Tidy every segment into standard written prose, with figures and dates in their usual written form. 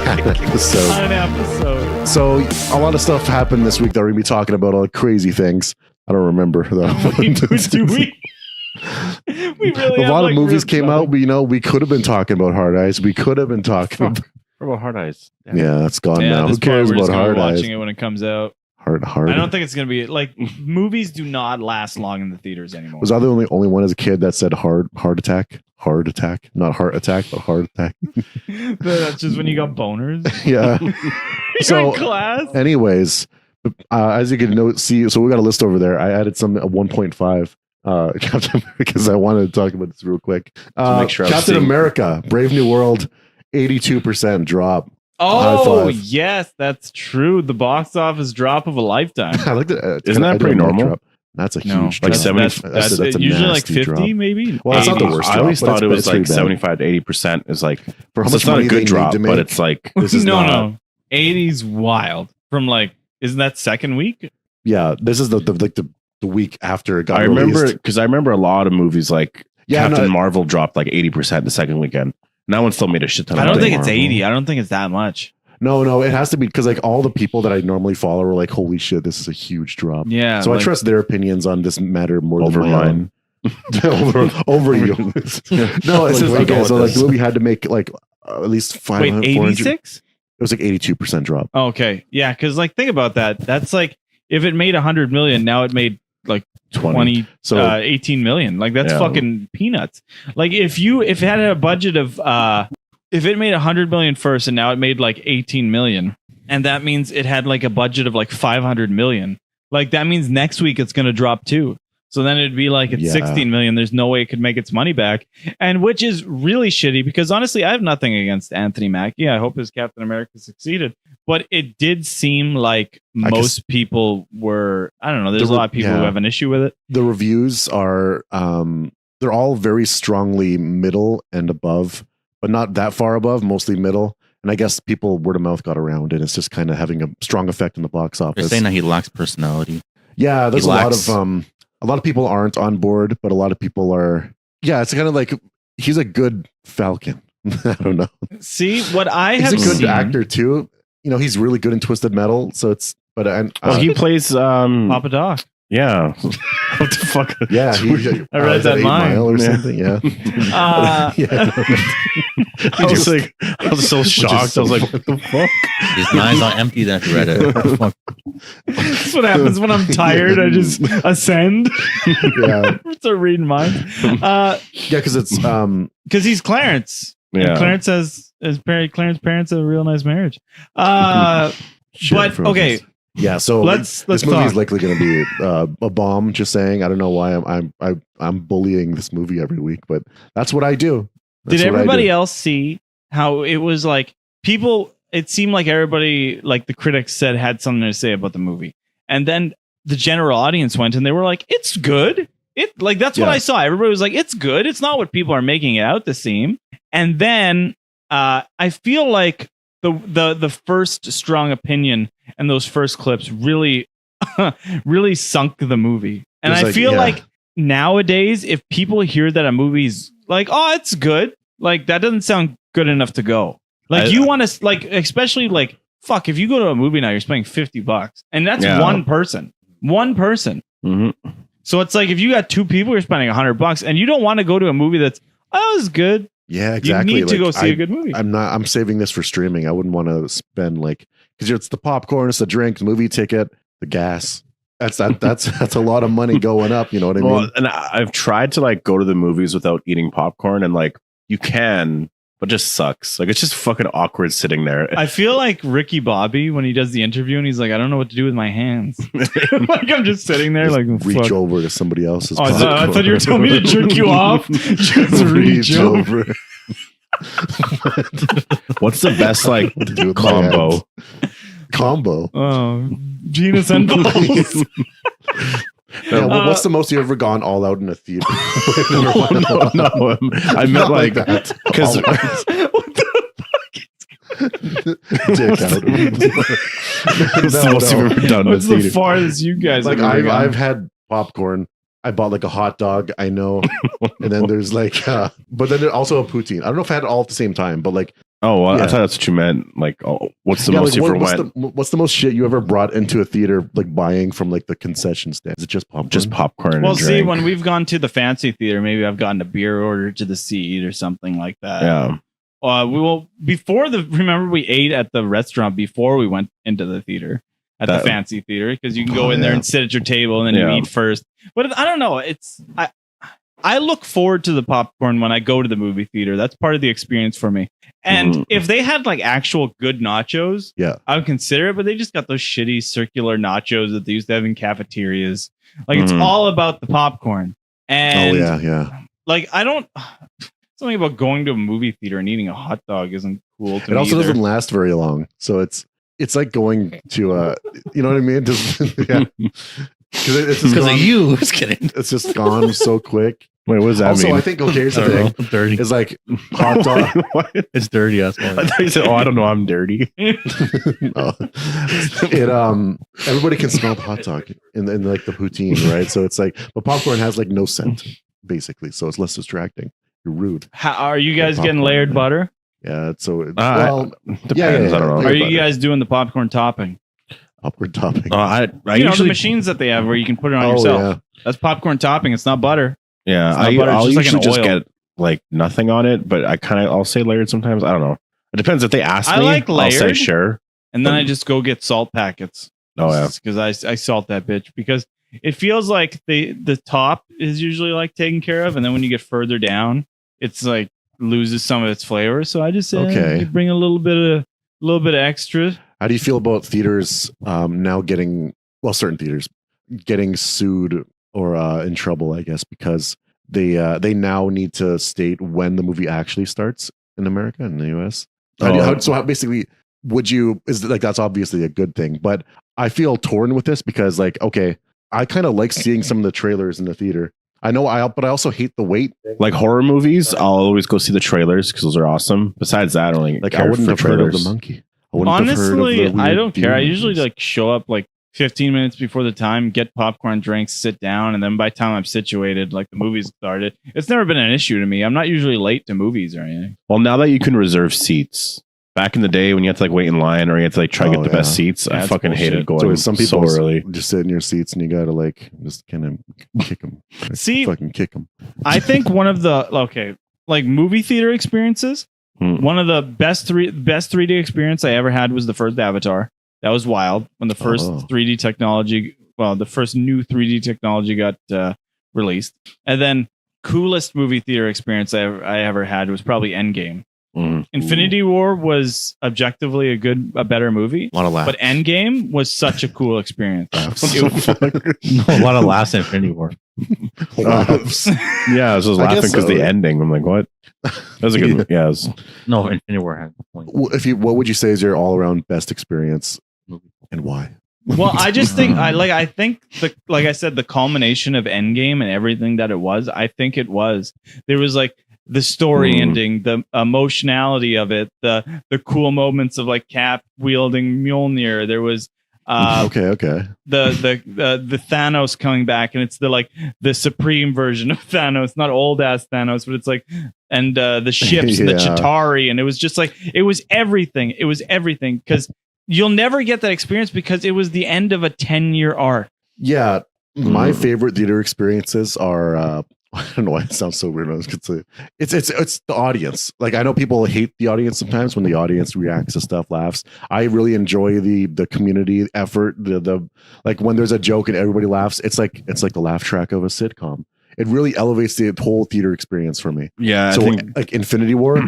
episode. So a lot of stuff happened this week that we're gonna be talking about, all crazy things. I don't remember though. Do we? We really a lot of movies came out, but we could have been talking about Hard Eyes. We could have been talking about Hard Eyes. Yeah, it's gone now. Who cares about Hard Eyes? Watching it when it comes out. Hard. I don't think it's gonna be like movies do not last long in the theaters anymore. Was I the only one as a kid that said heart attack? Heart attack, not heart attack, but heart attack. That's just when you got boners. Yeah. So, class. Anyways, as you can see, so we got a list over there. I added some at 1.5. Captain, because I wanted to talk about this real quick. Make sure Captain America, Brave New World, 82% drop. Oh yes, that's true. The box office drop of a lifetime. I like that. Isn't that pretty normal? That's a huge drop. Like 70. That's usually like 50, drop. Maybe. Well, it's not the worst. I always thought it was like 75 to 80% is like for how much it's not a good drop, but it's like this is no. 80's wild. From like, isn't that second week? Yeah, this is the week after it got released. Remember because I remember a lot of movies like Captain Marvel dropped like 80% the second weekend. And that one still made a shit ton. I don't think it's 80. I don't think it's that much. No, it has to be because like all the people that I normally follow are like, holy shit, this is a huge drop. Yeah. So I trust their opinions on this matter more over than mine. over you. No, it's just okay. So like the movie had to make like at least 500. Wait, 86? It was like 82% drop. Okay, yeah, because like think about that. That's like if it made 100 million, now it made like 20 so 18 million. Like that's fucking peanuts. Like if it had a budget of if it made 100 million first and now it made like 18 million, and that means it had like a budget of like 500 million. Like that means next week it's going to drop too. So then it'd be like it's 16 million. There's no way it could make its money back. And which is really shitty because honestly, I have nothing against Anthony Mackie. I hope his Captain America succeeded. But it did seem like most people were, I don't know, there's a lot of people who have an issue with it. The reviews are, they're all very strongly middle and above, but not that far above, mostly middle. And I guess people word of mouth got around and it's just kind of having a strong effect in the box office. They're saying that he lacks personality. Yeah, there's a lot of people aren't on board, but a lot of people are. Yeah, it's kind of like he's a good Falcon. I don't know. See what I he's have. He's a good actor too. He's really good in Twisted Metal. So it's he plays Papa Doc. Yeah. What the fuck? Yeah, I read that line or something. Yeah. I was so shocked. I was like, what the fuck? His mind's not empty. That read it. That's what happens when I'm tired. I just ascend. Yeah. Start reading mine. Because it's because he's Clarence. Yeah. And Clarence Clarence's parents have a real nice marriage. But okay. Yeah, so let's this movie is likely going to be a bomb. Just saying, I don't know why I'm bullying this movie every week, but that's what I do. Did everybody else see how it was like people? It seemed like everybody, like the critics said, had something to say about the movie, and then the general audience went and they were like, "It's good." That's what I saw. Everybody was like, "It's good." It's not what people are making it out to seem. And then I feel like the first strong opinion and those first clips really really sunk the movie. And I feel like nowadays if people hear that a movie's like, oh, it's good, like that doesn't sound good enough to go. Like you want to like, especially like, fuck, if you go to a movie now, you're spending $50 and that's one person. Mm-hmm. So it's like if you got two people, you're spending $100 and you don't want to go to a movie that's it's good. Yeah, exactly. You need to go see a good movie. I'm saving this for streaming. I wouldn't want to spend because it's the popcorn, it's the drink, the movie ticket, the gas. That's a lot of money going up. You know what I mean? And I've tried to like go to the movies without eating popcorn, and like you can, but it just sucks. Like it's just fucking awkward sitting there. I feel like Ricky Bobby when he does the interview and he's like, I don't know what to do with my hands. Like I'm just sitting there, just like reach over to somebody else's. I thought you were telling me to jerk you off. Just reach over. What's the best like combo? Oh, genus and balls. What's the most you ever gone all out in a theater? No, I meant like that because what the dick out. It's the most you've ever done. What's the farthest you guys? Like I've had popcorn. I bought like a hot dog, I know, and then there's like, but then there's also a poutine. I don't know if I had it all at the same time, but like Oh, well, Yeah. I thought that's what you meant. Like, oh, what's the Yeah, most like, you ever what's went? what's the most shit you ever brought into a theater, like buying from like the concession stand? Is it just popcorn? Just popcorn. Well, and see, drink. when we've gone to the fancy theater, maybe I've gotten a beer order to the seat or something like that. Yeah. We will before the. Remember, we ate at the restaurant before we went into the theater at the That- fancy theater because you can go Oh, in there yeah. and sit at your table and then Yeah. you eat first. But I don't know. I look forward to the popcorn when I go to the movie theater. That's part of the experience for me. And Mhm. if they had like actual good nachos, Yeah. I would consider it. But they just got those shitty circular nachos that they used to have in cafeterias. Like it's Mhm. all about the popcorn. And Oh yeah. like I don't. Something about going to a movie theater and eating a hot dog isn't cool to It me. also either. doesn't last very long, so it's like going to you know what I mean? Just yeah, because it's just Because of gone, you. Just kidding. it's just gone so quick. Wait, what does that Also, mean? I think okay, here's I the don't know. thing: I'm dirty. is like hot dog. What? It's dirty. That's I why. thought you said, "Oh, I don't know, I'm dirty." No. It everybody can smell the hot dog in like the poutine, right? So it's like, but popcorn has like no scent basically, so it's less distracting. You're rude. How, are you guys popcorn, getting layered yeah. butter? Yeah, it's so Depends. yeah, I don't know. yeah. Are you butter. guys doing the popcorn topping? popcorn topping. I You know the usually, machines that they have where you can put it on Oh yourself. yeah, That's popcorn topping. It's not butter. yeah, It's not butter, it's I'll just like usually an just oil. get like nothing on it, but I'll say layered sometimes. I don't know. It depends if they ask I me. like I'll say layered. sure. And then I just go get salt packets. Oh yeah, Because I salt that bitch because it feels like the top is usually like taken care of, and then when you get further down, it's like loses some of its flavor. So I just Okay. bring a little bit of extra. How do you feel about theaters now getting, well, certain theaters getting sued or in trouble, I guess, because they now need to state when the movie actually starts in America and in the US? Basically, would you, is like, that's obviously a good thing, but I feel torn with this because like, okay, I kind of like seeing some of the trailers in the theater. I know but I also hate the wait. like horror movies. I'll always go see the trailers because those are awesome. Besides that, I don't really Like care I wouldn't for have heard of trailers. the monkey. I wouldn't have heard of Honestly, the I weird don't care. I demon usually movies. like show up like 15 minutes before the time, get popcorn, drinks, sit down, and then by the time I'm situated, like the movie's started. It's never been an issue to me. I'm not usually late to movies or anything. Well, now that you can reserve seats, back in the day when you had to like wait in line or you had to like try to Oh, get the yeah. best seats, Yeah, I it's fucking hated bullshit. going So some people so early. just sit in your seats and you gotta like just kind of kick them. See, Fucking kick them. I think one of the like movie theater experiences. Hmm. One of the best 3D experience I ever had was the first Avatar. That was wild when the first Oh. 3D technology, the first new 3D technology got released. And then coolest movie theater experience I ever had was probably Endgame. Mm. Infinity War was objectively a better movie, A lot of laughs. but Endgame was such a cool experience. No, a lot of laughs in Infinity War. Laughs. Yeah, I was just I laughing guess because so. the ending. I'm like, what? That was a good. Yeah, it was, No, Infinity War had a point. What would you say is your all around best experience and why? Well, I just think I think like I said, the culmination of Endgame and everything that it was, I think it was. There was like the story ending, the emotionality of it, the cool moments of like Cap wielding Mjolnir. There was Okay. the Thanos coming back, and it's the supreme version of Thanos, not old ass Thanos, but it's like, and the ships, and the Yeah. Chitauri, and it was just like it was everything. It was everything because you'll never get that experience because it was the end of a 10-year arc. Yeah, my favorite theater experiences are. I don't know why it sounds so weird. I was gonna say it's the audience. Like I know people hate the audience sometimes when the audience reacts to stuff, laughs. I really enjoy the community effort. The like when there's a joke and everybody laughs. It's like the laugh track of a sitcom. It really elevates the whole theater experience for me. yeah. I So think like Infinity War,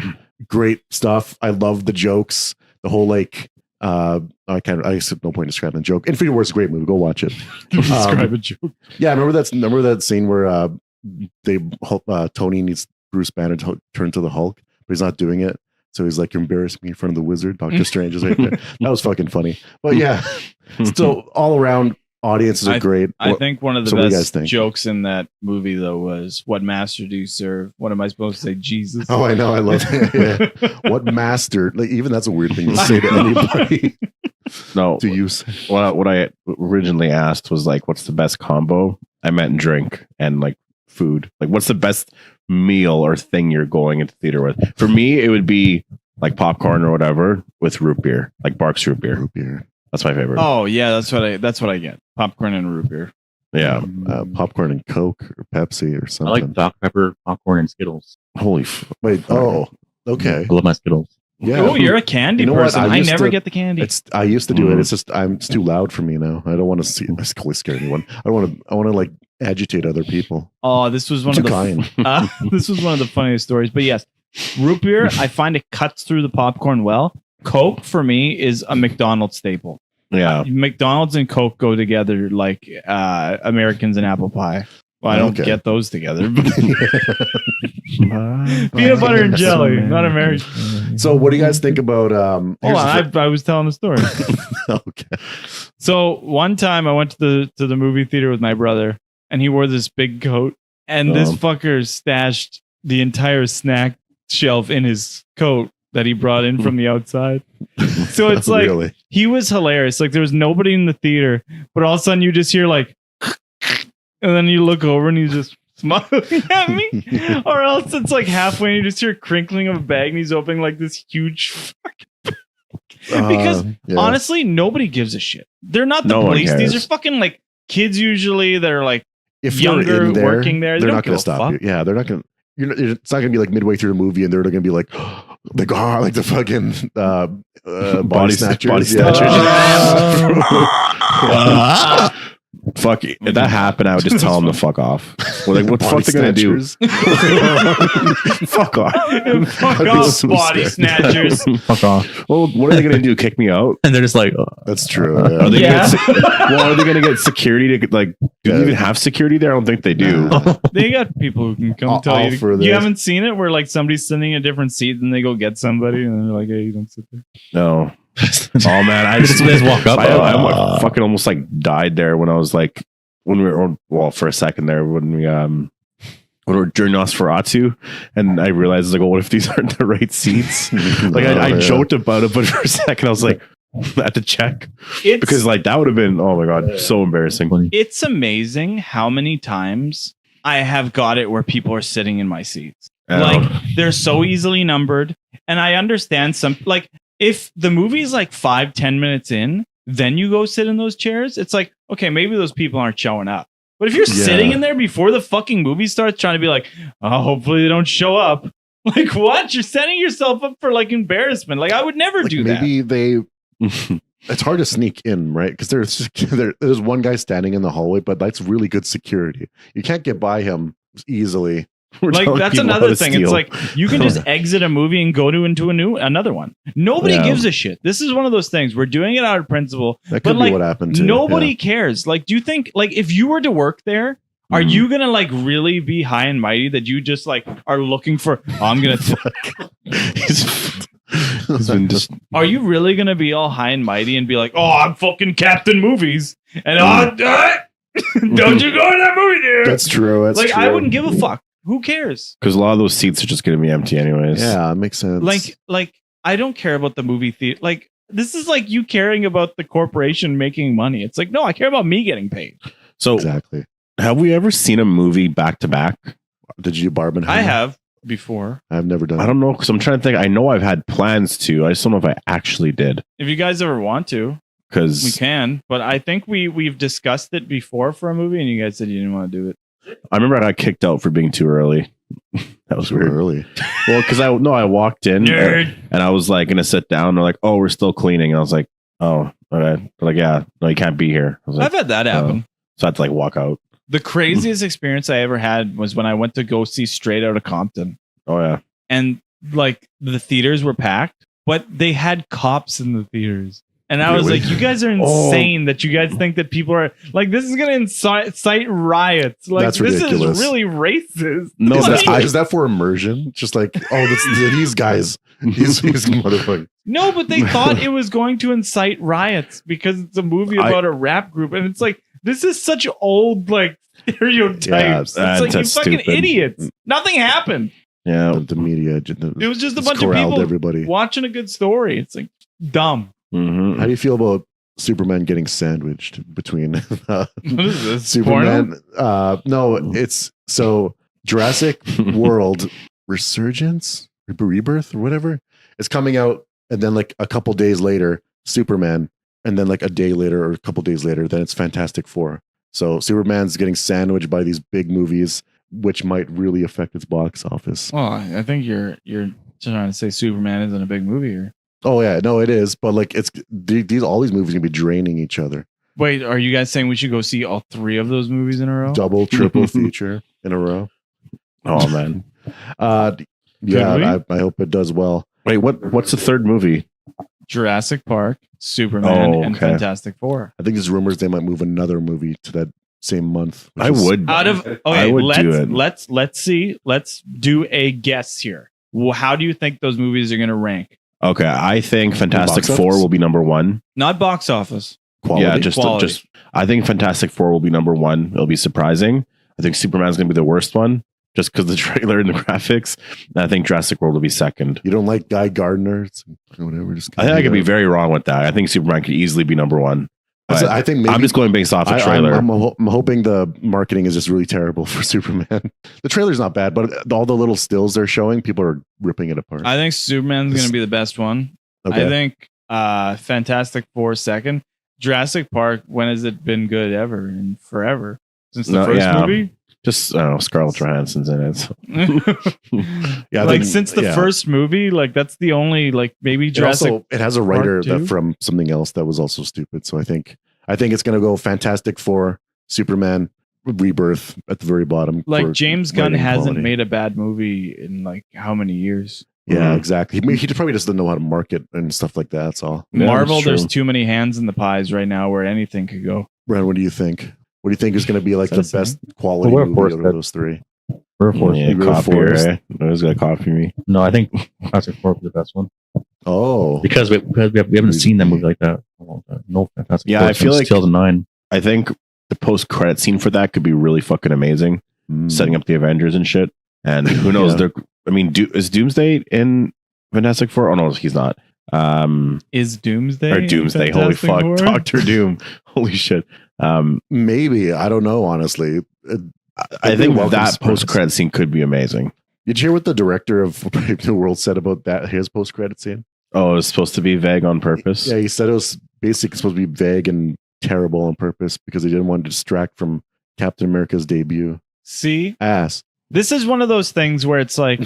great stuff. I love the jokes. The whole like I have no point describing the joke. Infinity War is a great movie. Go watch it. Describe a joke. Yeah, remember that scene where Tony needs Bruce Banner to turn to the Hulk, but he's not doing it. So he's like, "You're embarrassing me in front of the wizard." Doctor Strange is right there. That was fucking funny. But yeah, so all around audiences are great. I think one of the So what do you guys best think? jokes in that movie though was, "What master do you serve?" What am I supposed to say? Jesus. Oh, I know. I love that. Yeah. What master? Like even that's a weird thing to say to anybody. no. To use. What I originally asked was like, what's the best combo? I meant drink and like food. Like, what's the best meal or thing you're going into theater with? For me, it would be like popcorn or whatever with root beer, like Barks root beer. Root beer. That's my favorite. Oh yeah, that's what I get. Popcorn and root beer. Yeah. Popcorn and Coke or Pepsi or I something. like Dr. Pepper, popcorn, and Skittles. Wait. Oh, okay. I love my Skittles. Yeah. Oh, you're a candy You know what? person. I I used never to- get the candy. I used to do it. It's just it's too loud for me now. I don't want to see. I scare anyone. I want to like agitate other people. Oh, this was one Too of the kind. this was one of the funniest stories. But yes, root beer, I find it cuts through the popcorn well. Coke for me is a McDonald's staple. Yeah. McDonald's and Coke go together like Americans and apple pie. Well, I don't Okay. get those together. But peanut butter and jelly, not American. So, what do you guys think about? Hold on, I was telling the story. Okay. So one time I went to the movie theater with my brother, and he wore this big coat, and this fucker stashed the entire snack shelf in his coat that he brought in from the outside. So it's like Really? he was hilarious. Like there was nobody in the theater, but all of a sudden you just hear like, and then you look over and he's just smiling at me, or else it's like halfway and you just hear a crinkling of a bag and he's opening like this huge fucking. Because Yeah. honestly, nobody gives a shit. They're not the No one police. These cares. are fucking like kids usually that are like if you're younger in there, working there, they they're don't not give going a to stop fuck. you. Yeah, they're not going. It's not going to be like midway through the movie, and they're going to be like, like the fucking body snatchers. Body Yeah. snatchers. Fuck it. If that happened, I would just tell them to fuck off. Well, like, what the Body fuck they gonna do? snatchers. Fuck off. Fuck I'd be off, so body scared. snatchers. Fuck off. Well, what are they gonna do? Kick me out? And they're just like, That's true. Are Yeah. they Yeah. well, are they gonna get security to like? Do Yeah. they even have security there? I don't think they do. They got people who can come All- tell all you. for You this. haven't seen it where like somebody's sitting in a different seat and they go get somebody and they're like, "Hey, you don't sit there." No. Oh man, I They just walk up. I like, fucking almost like died there when I was like when we were well for a second there when we during Nosferatu, and I realized like, oh, what if these aren't the right seats? Like I Yeah. joked about it, but for a second I was like, I had to check It's because like that would have been oh my god, so embarrassing. it's amazing how many times I have got it where people are sitting in my seats. Like they're so easily numbered, and I understand some like if the movie's like 5-10 minutes in, then you go sit in those chairs. It's like okay, maybe those people aren't showing up. But if you're Yeah. sitting in there before the fucking movie starts, trying to be like, oh, hopefully they don't show up. Like what? You're setting yourself up for like embarrassment. Like I would never Like, do that. maybe they. It's hard to sneak in, right? Because there's one guy standing in the hallway, but that's really good security. You can't get by him easily. We're Like telling that's people how another to thing. steal. It's like you can just exit a movie and go to into another one. Nobody Yeah. gives a shit. This is one of those things. We're doing it out of principle. That But, could like, be what happened. Too. Nobody cares. Like, do you think like if you were to work there, are Mhm. you gonna like really be high and mighty that you just like are looking for? Oh, I'm gonna. He's been just Are you really gonna be all high and mighty and be like, oh, I'm fucking Captain Movies and don't you go to that movie, dude? That's true. That's like true. I wouldn't give a fuck. Who cares? because a lot of those seats are just going to be empty anyways. Yeah, it makes sense. Like I don't care about the movie theater. Like this is like you caring about the corporation making money. It's like no, I care about me getting paid. So exactly. have we ever seen a movie back to back? Did you Barbenheimer? I have before. I've never done. I don't know because I'm trying to think. I know I've had plans to. I just don't know if I actually did If you guys ever want to, we because can. But I think we've discussed it before for a movie, and you guys said you didn't want to do it. I remember I got kicked out for being too early. That was Too weird. early. Well, because I walked in and I was like gonna sit down. They're like, "Oh, we're still cleaning." And I was like, "Oh, okay." They're like, "Yeah, no, you can't be here." I was like, I've had that happen. so I had to like walk out. The craziest experience I ever had was when I went to go see Straight Outta Compton, Oh yeah, and like the theaters were packed, but they had cops in the theaters. And I was Really? like, you guys are insane that you guys think that people are like, this is going to incite riots. Like, That's this ridiculous. is really racist. No, is, that's that, is that for immersion? Just like, oh, these guys, these motherfuckers. No, but they thought it was going to incite riots because it's a movie about a rap group. And it's like, this is such old, like, stereotypes. Yeah, it's like, you that's fucking stupid. idiots. Nothing happened. yeah. The media. It was just a just bunch of corralled people everybody. watching a good story. It's like, dumb. Mhm. How do you feel about Superman getting sandwiched between What is this? Superman? Porno? No, it's so Jurassic World Resurgence. Rebirth or whatever. It's coming out, and then like a couple days later, Superman, and then like a day later or a couple days later, then it's Fantastic Four. So Superman's getting sandwiched by these big movies, which might really affect its box office. Well, I think you're trying to say Superman isn't a big movie here. Oh yeah, no, it is, but like it's these all these movies are gonna be draining each other. Wait, are you guys saying we should go see all 3 of those movies in a row? Double, triple feature in a row. Oh man. Yeah, I hope it does well. Wait, what's the third movie? Jurassic Park, Superman, and okay. Fantastic Four. I think there's rumors they might move another movie to that same month. I would. Out of okay, I would do it. let's see. Let's do a guess here. Well, how do you think those movies are going to rank? Okay, I think Fantastic Box Four office? will be number 1. Not box office. Quality. Yeah, just I think Fantastic Four will be number 1. It'll be surprising. I think Superman's going to be the worst one just because the trailer and the graphics. And I think Jurassic World will be second. You don't like Guy Gardner? It's whatever. Just I think I could be very wrong with that. I think Superman could easily be number 1. I think maybe, I'm just going based off the trailer. I'm hoping the marketing is just really terrible for Superman. The trailer's not bad, but all the little stills they're showing, people are ripping it apart. I think Superman's going to be the best one. Okay. I think Fantastic Four second. Jurassic Park, when has it been good ever and forever? Since the first movie? Just I don't know, Scarlett Johansson's in it. So. Yeah, like since the first movie, like that's the only like maybe Jurassic. It has a writer Part 2? that from something else that was also stupid. So I think it's gonna go Fantastic Four, Superman, Rebirth at the very bottom. Like for James Gunn writing hasn't quality. made a bad movie in like how many years? Yeah, exactly. He probably just doesn't know how to market and stuff like that. That's all. Yeah, Marvel, that's there's true. too many hands in the pies right now where anything could go. Brad, what do you think? What do you think is going to be like the That's the best quality Well, movie out Forrest, of those 3? Yeah, You go copy, Forrest. right? Who's gonna copy me? No, I think Fantastic Four will be the best one Oh, because we haven't seen that movie like that. No Fantastic Yeah, Four I feel since like- 2009. I think the post-credit scene for that could be really fucking amazing, setting up the Avengers and shit. And who knows? Yeah. I mean, is Doomsday in Fantastic Four? Oh no, he's not. Is Doomsday Or Doomsday. Holy Fantastic fuck, Four? Doctor Doom. Holy shit. Maybe. I don't know. Honestly, I think welcome that surprise. post-credit scene could be amazing. Did you hear what the director of Brave New World said about that? His post-credit scene. Oh, it was supposed to be vague on purpose. Yeah, he said it was basically supposed to be vague and terrible on purpose because he didn't want to distract from Captain America's debut. See, Ass. this is one of those things where it's like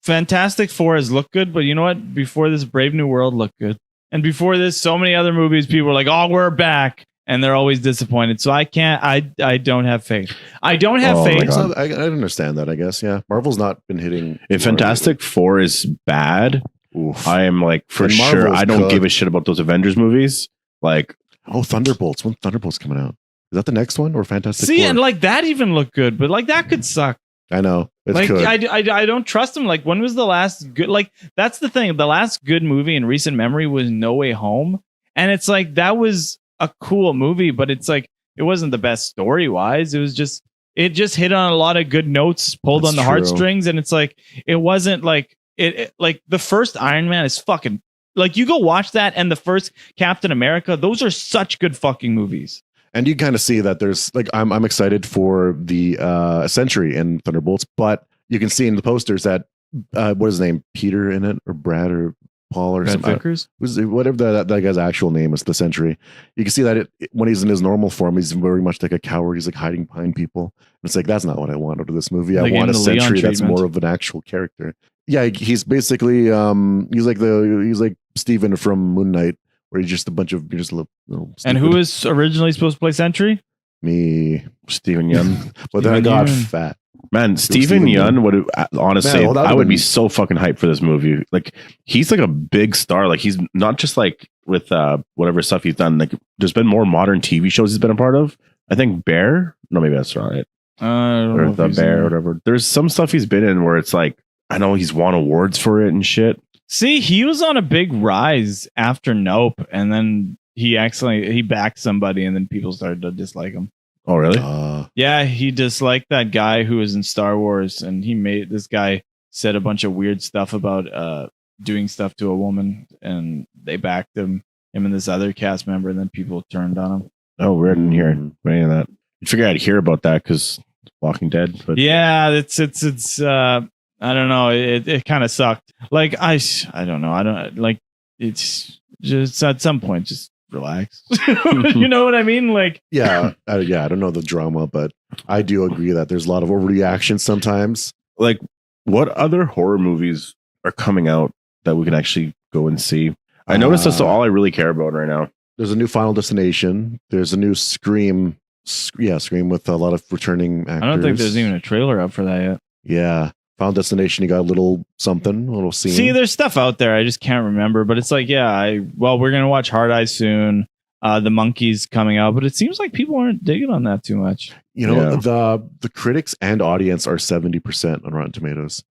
Fantastic Four has looked good, but you know what? Before this, Brave New World looked good, and before this, so many other movies, people were like, "Oh, we're back," and they're always disappointed. So I can't. I don't have faith. I don't have Oh my faith. God. So I understand that. I guess. Yeah, Marvel's not been hitting. If Fantastic Four is bad, Oof. I am like for And sure. Marvel's I don't cooked. give a shit about those Avengers movies. Like, Oh, Thunderbolts. When Thunderbolts coming out? Is that the next one or Fantastic See, Four? and like that even looked good, but like that could suck. I know. It's Like good. I don't trust him. Like when was the last good? Like that's the thing. The last good movie in recent memory was No Way Home, and it's like that was a cool movie, but it's like it wasn't the best story wise. It just hit on a lot of good notes, pulled That's on the true. heartstrings, and it's like it wasn't like it like the first Iron Man is fucking like you go watch that and the first Captain America. Those are such good fucking movies. And you kind of see that there's like I'm excited for the Century in Thunderbolts, but you can see in the posters that what is his name, Peter in it or Brad or Paul or Brad something. Vickers. Whatever that guy's actual name is, the Century. You can see that when he's in his normal form, he's very much like a coward. He's like hiding behind people. And it's like that's not what I want out of this movie. They I gave want him a the Leon Century that's treatment. more of an actual character. Yeah, he's basically he's like Steven from Moon Knight, where he's just a bunch of little And who was originally supposed to play Sentry? me. Steven Yeun. But then I Steven got Yeun. fat. Man, Steven Steven Yeun would honestly, Man, well, that I would've would be been- so fucking hyped for this movie. Like, he's like a big star. Like, he's not just like with whatever stuff he's done. Like, there's been more modern TV shows he's been a part of. I think Bear. No, maybe that's right. I don't know Or if the he's Bear, in or there. whatever. There's some stuff he's been in where it's like, I know he's won awards for it and shit. See, he was on a big rise after Nope, and then he backed somebody, and then people started to dislike him. Oh, really? Yeah, he disliked that guy who was in Star Wars, and this guy said a bunch of weird stuff about doing stuff to a woman, and they backed him and this other cast member, and then people turned on him. Oh, weird. I didn't hear any of that. You figure I'd hear about that because Walking Dead. But Yeah, it's I don't know. It kind of sucked. Like I don't know. I don't like. It's just at some point, just relax. You know what I mean? Like Yeah, I don't know the drama, but I do agree that there's a lot of overreaction sometimes. Like, what other horror movies are coming out that we can actually go and see? I noticed that's all I really care about right now. There's a new Final Destination. There's a new Scream. Scream with a lot of returning actors. I don't think there's even a trailer up for that yet. Yeah. Final Destination, you got a little something, a little scene. See, there's stuff out there. I just can't remember. But it's like, we're going to watch Hard Eyes soon. The Monkeys coming out. But it seems like people aren't digging on that too much. You know, the critics and audience are 70% on Rotten Tomatoes.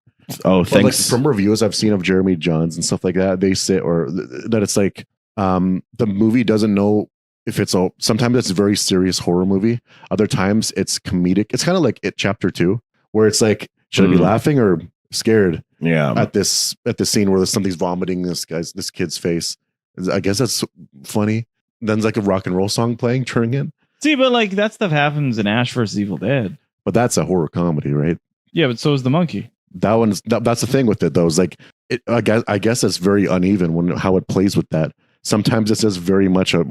Oh, thanks. Like, from reviews I've seen of Jeremy Johns and stuff like that, they say, or that it's like the movie doesn't know if it's sometimes it's a very serious horror movie. Other times it's comedic. It's kind of like It Chapter 2, where it's like, should I be laughing or scared? Yeah. At this scene where something's vomiting this kid's face. I guess that's funny. Then it's like a rock and roll song playing, turning in. See, but like that stuff happens in Ash vs. Evil Dead. But that's a horror comedy, right? Yeah, but so is The Monkey. That's the thing with it though. Is like I guess it's very uneven when how it plays with that. Sometimes it's just very much a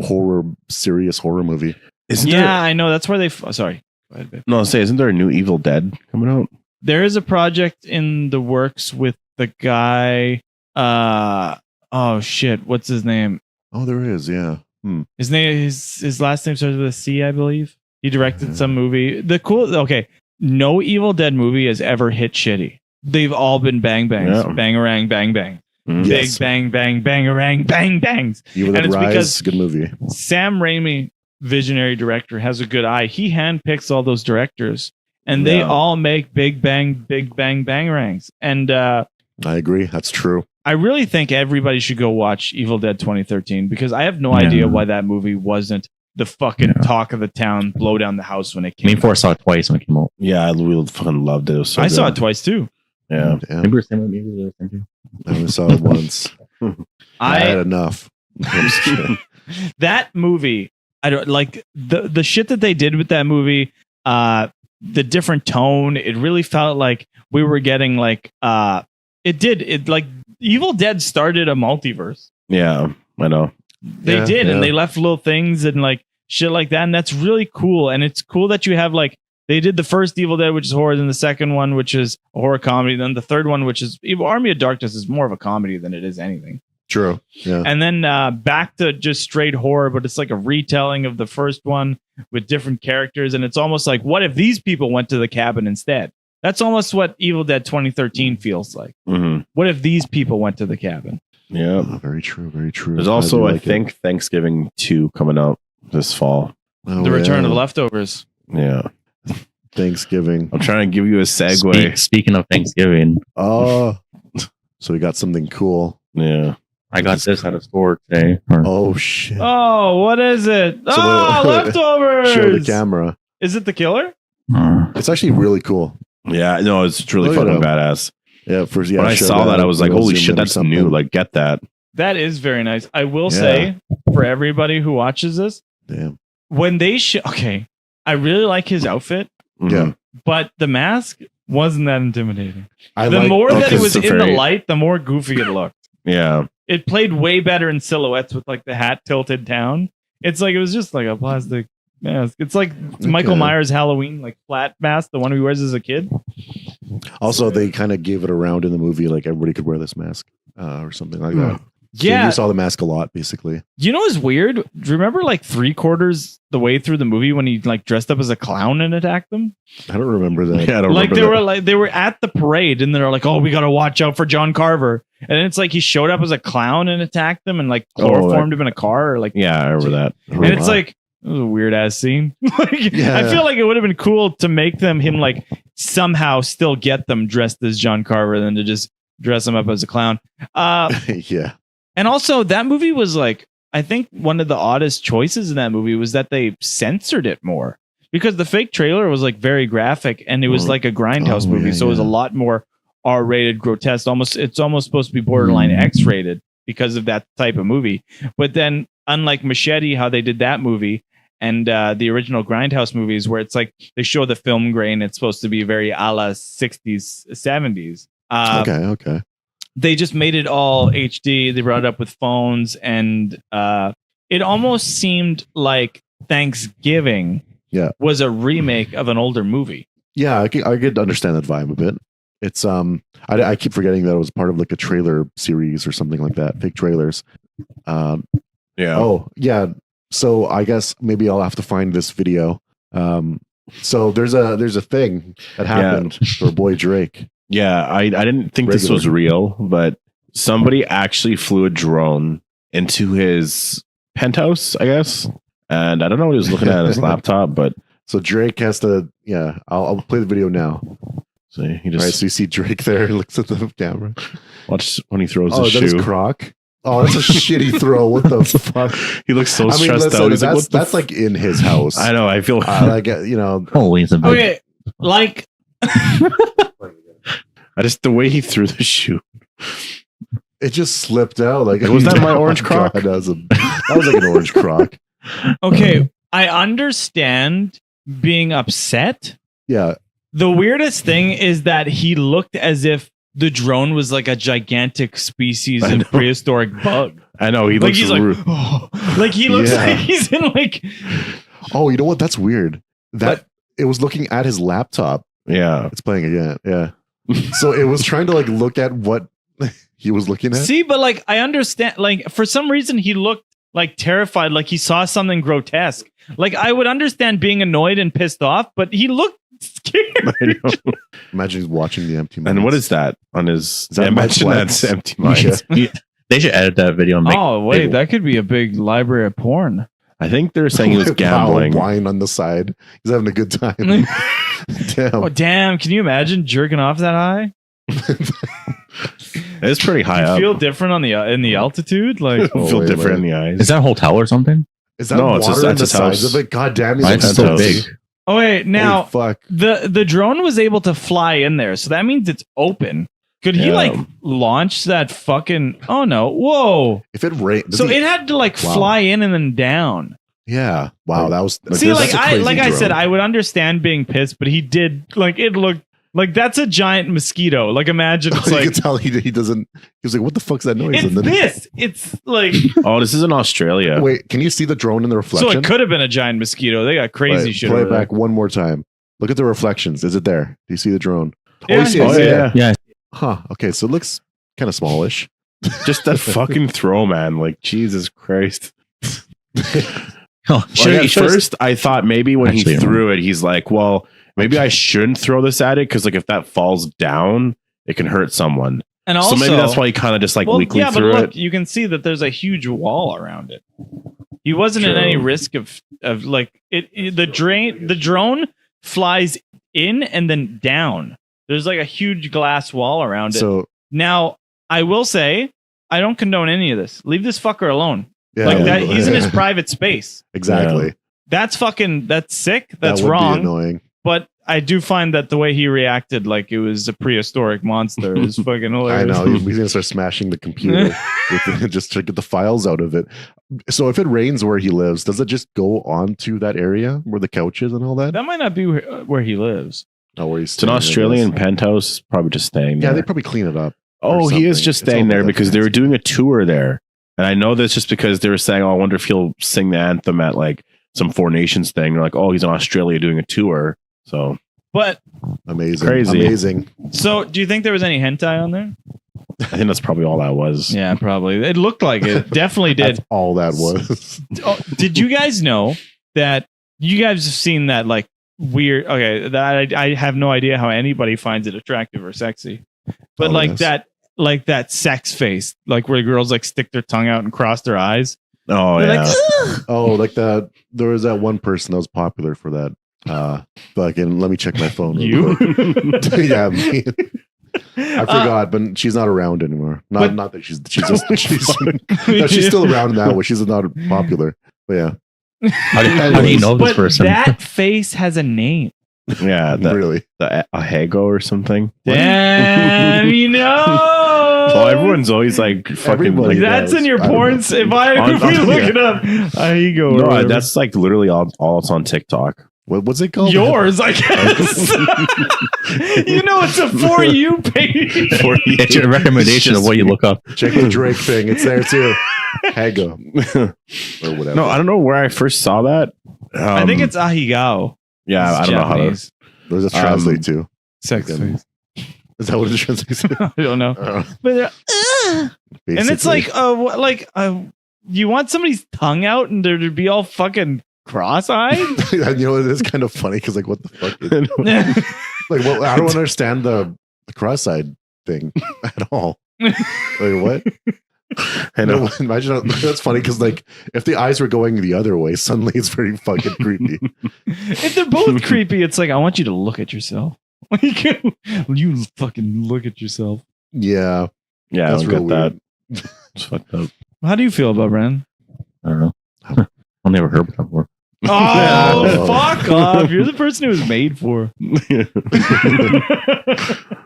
serious horror movie. I know. That's where they. Sorry. Go ahead, babe. No, isn't there a new Evil Dead coming out? There is a project in the works with the guy. Oh shit! What's his name? Oh, there is. Yeah. His name. His last name starts with a C, I believe. He directed some movie. No Evil Dead movie has ever hit shitty. They've all been bang bangs, bangarang, bang bang, big bang bang, bangarang, bang bangs. Evil Dead Rise, good movie. Sam Raimi, visionary director, has a good eye. He handpicks all those directors, and they all make big bang, bangarangs. And I agree, that's true. I really think everybody should go watch Evil Dead 2013 because I have no idea why that movie wasn't the fucking talk of the town, blow down the house when it came. Me, I saw it twice when it came out. Yeah, I really fucking loved it. It was so I good. saw it twice too. Yeah. Maybe we're saying maybe I only saw it once. I had enough. That movie, I don't like the shit that they did with that movie. The different tone, it really felt like we were getting like it like Evil Dead started a multiverse. Yeah, I know. They did, and they left little things and like shit like that, and that's really cool. And it's cool that you have like they did the first Evil Dead, which is horror, then the second one, which is a horror comedy, then the third one, which is Army of Darkness, is more of a comedy than it is anything. True. Yeah. And then back to just straight horror, but it's like a retelling of the first one with different characters, and it's almost like, what if these people went to the cabin instead? That's almost what Evil Dead 2013 feels like. Mm-hmm. What if these people went to the cabin? Yeah. Oh, very true. Very true. There's also, I think, Thanksgiving 2 coming out this fall. Oh, the Return of Leftovers. Yeah. Thanksgiving. I'm trying to give you a segue. Speaking of Thanksgiving. Oh. So we got something cool. Yeah. I got this at a store today. Oh, shit. Oh, what is it? So Leftovers! Show the camera. Is it the killer? It's actually really cool. Yeah, no, it's really Look at fucking him. badass. Yeah, when I saw that, I was like, holy shit, that's new. Like, get that. That is very nice. I will say, for everybody who watches this, damn, when they okay, I really like his outfit. Yeah. But the mask wasn't that intimidating. The more that it was in the light, the more goofy it looked. Yeah. It played way better in silhouettes with like the hat tilted down. It's like it was just like a plastic mask. It's like Michael Myers Halloween, like flat mask, the one he wears as a kid. Also, they kind of gave it around in the movie, like everybody could wear this mask or something like that. Yeah, so you saw the mask a lot, basically. You know what's weird? Do you remember like 3/4 the way through the movie when he like dressed up as a clown and attacked them? I don't remember that. Yeah, I don't like remember they were at the parade and they're like, oh, we got to watch out for John Carver. And then it's like he showed up as a clown and attacked them and like chloroformed him in a car. Or like, yeah, I remember that. And it's like, it was a weird ass scene. I feel like it would have been cool to make him like somehow still get them dressed as John Carver than to just dress him up as a clown. Yeah. And also that movie was like, I think one of the oddest choices in that movie was that they censored it more because the fake trailer was like very graphic and it was like a grindhouse movie. So it was a lot more R-rated, grotesque. It's almost supposed to be borderline X-rated because of that type of movie. But then unlike Machete, how they did that movie and the original grindhouse movies where it's like they show the film grain, it's supposed to be very a la 60s, 70s. Okay. They just made it all HD. They brought it up with phones, and it almost seemed like Thanksgiving was a remake of an older movie. Yeah, I could understand that vibe a bit. It's I keep forgetting that it was part of like a trailer series or something like that, fake trailers. Yeah. Oh yeah. So I guess maybe I'll have to find this video. So there's a thing that happened to our boy Drake. Yeah, I didn't think this was real, but somebody actually flew a drone into his penthouse, I guess. And I don't know what he was looking at on his laptop, but so Drake has to. Yeah, I'll play the video now. So he just. All right, so you see Drake there, looks at the camera. Watch when he throws Oh, his that shoe. is Croc. Oh, that's a shitty throw. What the fuck? He looks so stressed out. He's like, that's like in his house. I know. I feel like you know. Holy, it's a big. Okay, like I just the way he threw the shoe. It just slipped out. Like Was that my orange Croc? God, that was like an orange Croc. okay, I understand being upset. Yeah. The weirdest thing is that he looked as if the drone was like a gigantic species of prehistoric bug. I know he Like looks he's rude. like, oh. Like he looks like he's in like. Oh, you know what? That's weird. That it was looking at his laptop. Yeah, it's playing again. Yeah. So it was trying to like look at what he was looking at. See, but like I understand. Like for some reason he looked like terrified, like he saw something grotesque. Like I would understand being annoyed and pissed off, but he looked scared. Imagine he's watching the Empty Minds. And what is that on his? Is that imagine Netflix? that's Empty Minds. They should edit that video and make. Oh wait, that could be a big library of porn. I think they're saying he was gambling. Wine on the side. He's having a good time. Damn. Oh damn! Can you imagine jerking off that high? It's pretty high You up. feel different on the in the altitude, like Feel different in the eyes. Is that a hotel or something? Is that No, water it's just- in that's the his sides house. of it? God damn it! Mine's That's so house. big. Oh wait, now Holy fuck. the drone was able to fly in there, so that means it's open. Could he Yeah. like launch that fucking? Oh no! Whoa! If it rained, So it had to like Wow. fly in and then down. yeah. Wow, that was. See, that's like a I crazy like I drone. said, I would understand being pissed, but he did like it looked like that's a giant mosquito. Like imagine it's you like could tell he doesn't. He was like, "What the fuck's that noise?" it's And then this. It's like Oh, this is in Australia. wait, can you see the drone in the so reflection? it could have been a giant mosquito. They got crazy Wait, shit. Play over it there. back one more time. Look at the reflections. Is it there? Do you see the drone? Yeah. Oh, you see it. Oh you see it. yeah. Yeah. Huh. Okay, so it looks kind of smallish. Just that fucking throw, man. Like Jesus Christ. Oh, Like, at first, I thought maybe when Actually, he threw it, he's like, "Well, maybe I shouldn't throw this at it because, like, if that falls down, it can hurt someone." And also, So maybe that's why he kind of just like weakly yeah, but threw look, it. you can see that there's a huge wall around it. He wasn't in True. any risk of like the drone flies in and then down. There's like a huge glass wall around it. So Now, I will say, I don't condone any of this. Leave this fucker alone. yeah, Like that, he's in his private space. exactly. That's sick. That That's would be wrong. annoying. But I do find that the way he reacted, like it was a prehistoric monster, is fucking I hilarious. know he's gonna start smashing the computer just to get the files out of it. So if it rains where he lives, does it just go on to that area where the couch is and all that? That might not be where he lives. Oh, where he's It's an staying, I Australian guess. penthouse, probably just staying Yeah, there. they probably clean it up. Oh, or he is something. just It's staying all there about because that they were fancy. doing a tour there. And I know this just because they were saying, "Oh, I wonder if he'll sing the anthem at like some Four Nations thing." They're like, "Oh, he's in Australia doing a tour." So But Amazing, Crazy. amazing. so, do you think there was any hentai on there? I think that's probably all that was. Yeah, probably. It looked like it. Definitely did. That's all that was. Oh, did you guys know that you guys have seen that like weird? Okay, that I have no idea how anybody finds it attractive or sexy, but Oh, like yes. that sex face, like where girls like stick their tongue out and cross their eyes. Oh They're yeah. like, "Ugh." Oh, like that. There was that one person that was popular for that. Fucking. Let me check my phone. real You? quick. Yeah, me. I forgot, but she's not around anymore. but- Not that she's no, she's still around now, but she's not popular. But yeah, How do you know this But person? that face has a name. Yeah, really. the Ahego or something. Damn, you know. Well, everyone's always like fucking. Everybody Like, That's does. in your I don't porn. know. If On- we look yeah. it up, here you go. no, that's like literally all it's on TikTok. What's it called? Yours, I guess. You know, it's a For You page. It's your recommendation of what you look up. Check the Drake thing. It's there too. Hago or whatever. No, I don't know where I first saw that. I think it's Ahigao. Yeah, It's I don't know how to. Japanese. What does it translate to? Sex Okay. face. Is that what it translates to? I don't know. But they're, and it's Basically. like, you want somebody's tongue out and they're to be all fucking cross-eyed? You know, it is kind of funny because, like, what the fuck? Like, well, I don't understand the cross-eyed thing at all. Like, what? I know. No, imagine that's funny because, like, if the eyes were going the other way, suddenly it's very fucking creepy. If they're both creepy, it's like, I want you to look at yourself. Like, you fucking look at yourself. Yeah, Yeah, that's I real don't get weird. that. It's fucked up. How do you feel about Ren? I don't know. I've never heard of that before. Oh, fuck off. You're the person it was made for.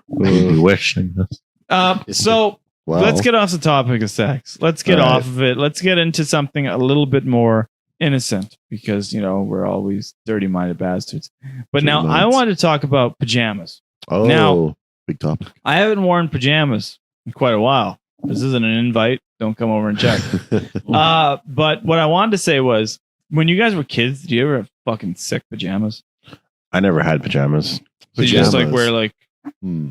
You wish, I guess. So Wow. let's get off the topic of sex. Let's get All right. off of it. Let's get into something a little bit more innocent because, you know, we're always dirty-minded bastards. But now I Dirty-minded. want to talk about pajamas. Oh, Now- big topic. I haven't worn pajamas in quite a while. This isn't an invite. Don't come over and check. But what I wanted to say was, when you guys were kids, did you ever have fucking sick pajamas? I never had pajamas. So you just like Pajamas. wear like Hmm.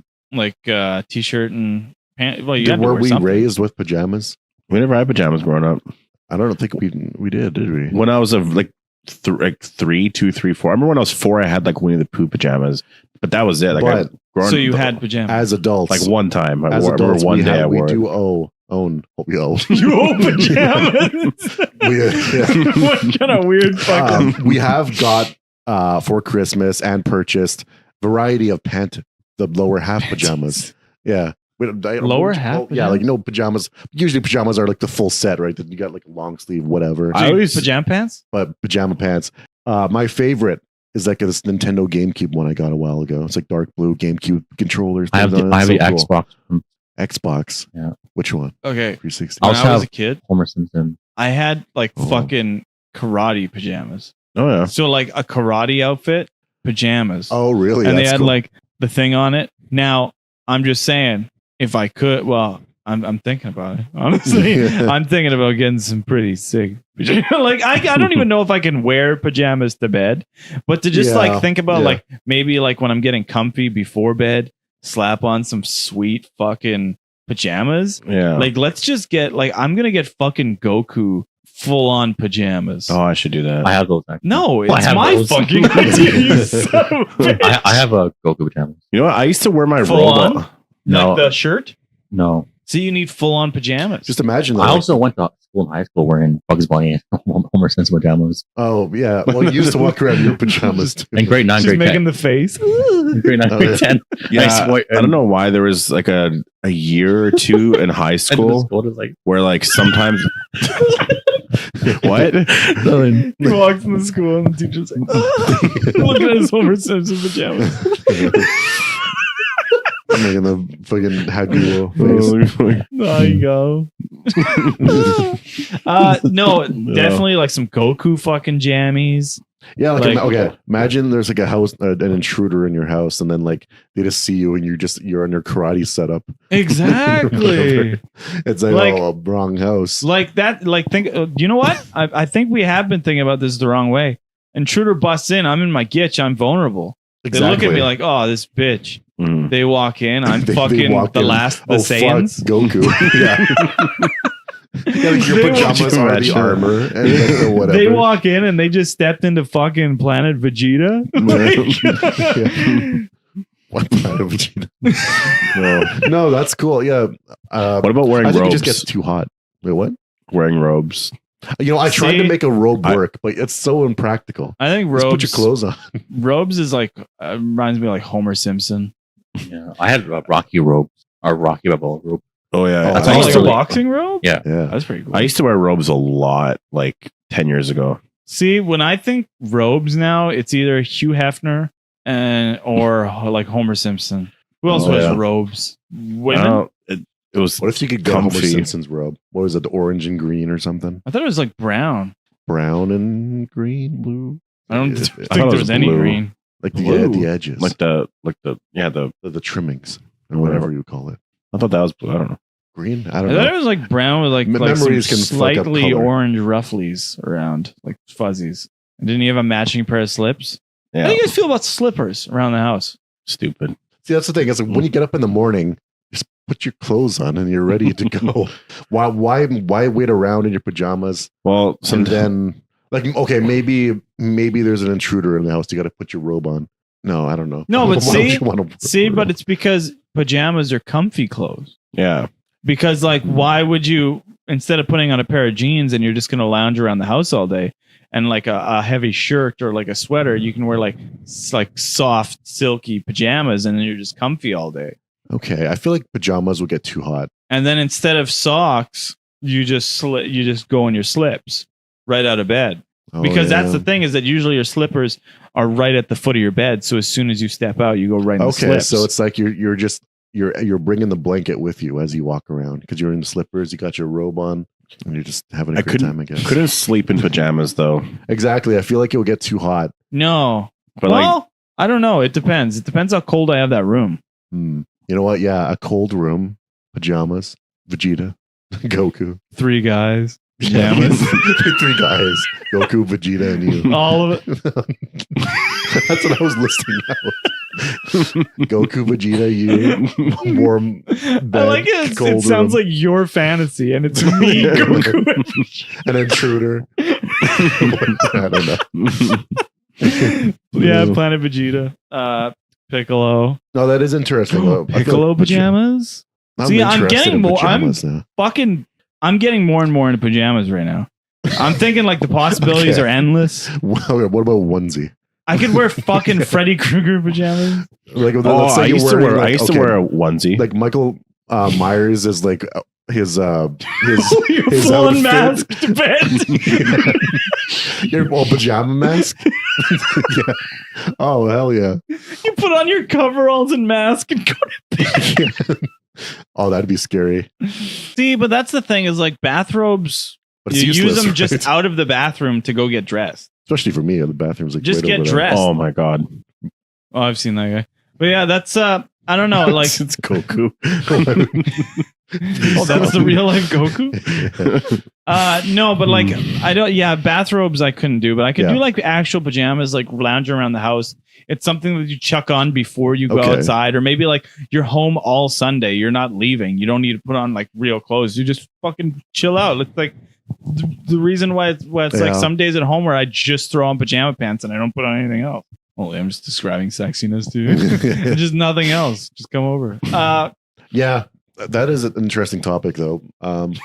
t-shirt and pants. Well, you had to Were wear we something. raised with pajamas? We never had pajamas growing up. I don't think we did we? When I was of like 3, 2, 3, 4. I remember when I was 4, I had like Winnie the Pooh pajamas, but that was it. Like, But grown, So you had pajamas. as adults, like one time. I as remember adults, one day I we wore it. do own. We own. You own pajamas. Yeah. What kind of weird fucking? We have got for Christmas and purchased variety of the lower half pajamas. Yeah. Lower half Yeah, like, you know, pajamas. Usually pajamas are like the full set, right? That you got like a long sleeve, whatever. I always- pajama pants. But pajama pants. My favorite is like this Nintendo GameCube one I got a while ago. It's like dark blue GameCube controllers. I have things on the it. I have So the cool. Xbox from Xbox. Yeah. Which one? Okay. 360. I When also I was a have- kid, Homer Simpson. I had like Oh. fucking karate pajamas. Oh yeah. So like a karate outfit, pajamas. Oh, really? and they That's had cool. like the thing on it. Now, I'm just saying, if I could, well, I'm thinking about it. Honestly, I'm thinking about getting some pretty sick. Like I don't even know if I can wear pajamas to bed, but to just Yeah, like think about yeah. like maybe like when I'm getting comfy before bed, slap on some sweet fucking pajamas. Yeah. Like let's just get like I'm gonna get fucking Goku full on pajamas. Oh, I should do that. I have those. Actually. No, I it's have my those. fucking idea. You son of a bitch. I have a Goku pajamas. You know what? I used to wear my Full robe. on? No. Like the shirt. No. So you need full on pajamas. Just imagine that. I also went to school in high school wearing Bugs Bunny and Homer Simpson pajamas. Oh, yeah. Well, you used to walk around in your pajamas too. And grade 9, She's grade making 10. the face. Grade 9, Oh, grade yeah. 10. Yeah, I don't know why there was like a year or two in high school School is like, where like sometimes what? nothing. He walks in the school and the teacher's like, look at his Homer Simpson pajamas. Making the fucking Haguo face. There you go. No, definitely like some Goku fucking jammies. Yeah, like, Like- okay. Imagine there's like a house, an intruder in your house, and then like they just see you, and you're on your karate setup. Exactly. It's like, Like- oh, wrong house. Like that. Like think. You know what? I think we have been thinking about this the wrong way. Intruder busts in. I'm in my gitch. I'm vulnerable. They look at me like, oh, this bitch. Mm. They walk in. I'm They fucking walk the in. last of the oh, fuck, Saiyans. Goku. Yeah. Yeah, like your They pajamas walk- are the armor and like, or whatever. They walk in and they just stepped into fucking Planet Vegeta. What kind of Vegeta? No, that's cool. Yeah. What about wearing I think robes? it just gets too hot. Wait, what? Wearing robes. You know, I tried to See? make a robe I- work, but it's so impractical. I think Just robes. put your clothes on. Robes is like reminds me of like Homer Simpson. Yeah, I had Rocky robes or Rocky Balboa robe. Oh yeah. Oh, That's I like used a to- boxing robe. Yeah. Yeah. That's pretty cool. I used to wear robes a lot, like 10 years ago. See, when I think robes now, it's either Hugh Hefner or like Homer Simpson. Who else Oh, wears yeah. robes? Women. No, it was What if you could go Homer Comfy. Simpson's robe? What was it? Orange and green or something? I thought it was like brown. Brown and green, blue. I don't It- think I thought it there was was any blue. green. Like Blue. the edges, like the the trimmings, or whatever you call it. I thought that was blue. I don't know. Green. I I don't thought know. it was like brown with like Memories some can fuck up slightly color. orange rufflies around, like fuzzies. And didn't you have a matching pair of slips? Yeah, How do you guys feel about slippers around the house? stupid. See, that's the thing. Is like when you get up in the morning, just put your clothes on and you're ready to go. Why wait around in your pajamas? Well, And sometimes then, like, okay, maybe there's an intruder in the house. You got to put your robe on. No, I don't know. No, but Why would see- you wanna wear See, a but robe? it's because pajamas are comfy clothes. yeah. Because like, why would you, instead of putting on a pair of jeans and you're just going to lounge around the house all day, and like a heavy shirt or like a sweater, you can wear like soft, silky pajamas, and then you're just comfy all day. Okay, I feel like pajamas will get too hot. And then instead of socks, you just go in your slips right out of bed. Oh, Because that's yeah. the thing, is that usually your slippers are right at the foot of your bed. So as soon as you step out, you go right in the Okay, slips. so it's like you're bringing the blanket with you as you walk around because you're in slippers. You got your robe on, and you're just having a I great time. I guess. couldn't sleep in pajamas though. Exactly. I feel like it'll get too hot. no. But Well, I don't know. It depends. It depends how cold I have that room. You know what? Yeah, a cold room, pajamas, Vegeta, Goku, 3 guys, pajamas, 3 guys, Goku, Vegeta, and you. all of it. That's what I was listing out. Goku, Vegeta, you, warm bed, I like it. cold It sounds room, like your fantasy, and it's me, Goku. an intruder. I don't know. Yeah, Planet Vegeta, Piccolo, No, that is interesting. though. I feel Piccolo like pajamas. See, I'm interested getting in more- pajamas now. I'm getting more and more into pajamas right now. I'm thinking like the possibilities Okay. are endless. What about onesie? I could wear fucking Freddy Krueger pajamas. Like, Oh, let's say I you're used to wearing, wear. I like, used to okay, wear a onesie. like Michael Myers is like his You're his full on outfit. mask to bed. your pajama mask. Yeah. Oh hell yeah! You put on your coveralls and mask and go to Oh, that'd be scary. see. But that's the thing, is like bathrobes. But it's You use useless, them just right? out of the bathroom to go get dressed. Especially for me, the bathroom's like Just right get over there. dressed. Oh my god. Oh, I've seen that guy. But yeah, that's I don't know. Like, it's Goku. oh, that's the real life Goku. No, but like I don't. Yeah, bathrobes I couldn't do, but I could Yeah. do like actual pajamas, like lounging around the house. It's something that you chuck on before you go Okay. outside, or maybe like you're home all Sunday. You're not leaving. You don't need to put on like real clothes. You just fucking chill out. It's like the reason why it's like Yeah. some days at home where I just throw on pajama pants and I don't put on anything else. Only I'm just describing sexiness, dude. Just nothing else. Just come over. Yeah, that is an interesting topic though.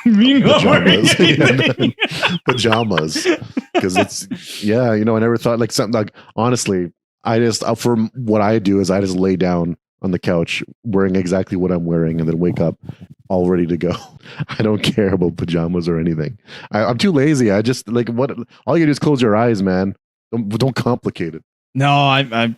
Me not wearing Pajamas. anything. Pajamas, because it's I never thought like something like honestly. I just for what I do is I just lay down on the couch wearing exactly what I'm wearing and then wake up all ready to go. I don't care about pajamas or anything. I'm too lazy. I just like what all you do is close your eyes, man. Don't complicate it. No, I'm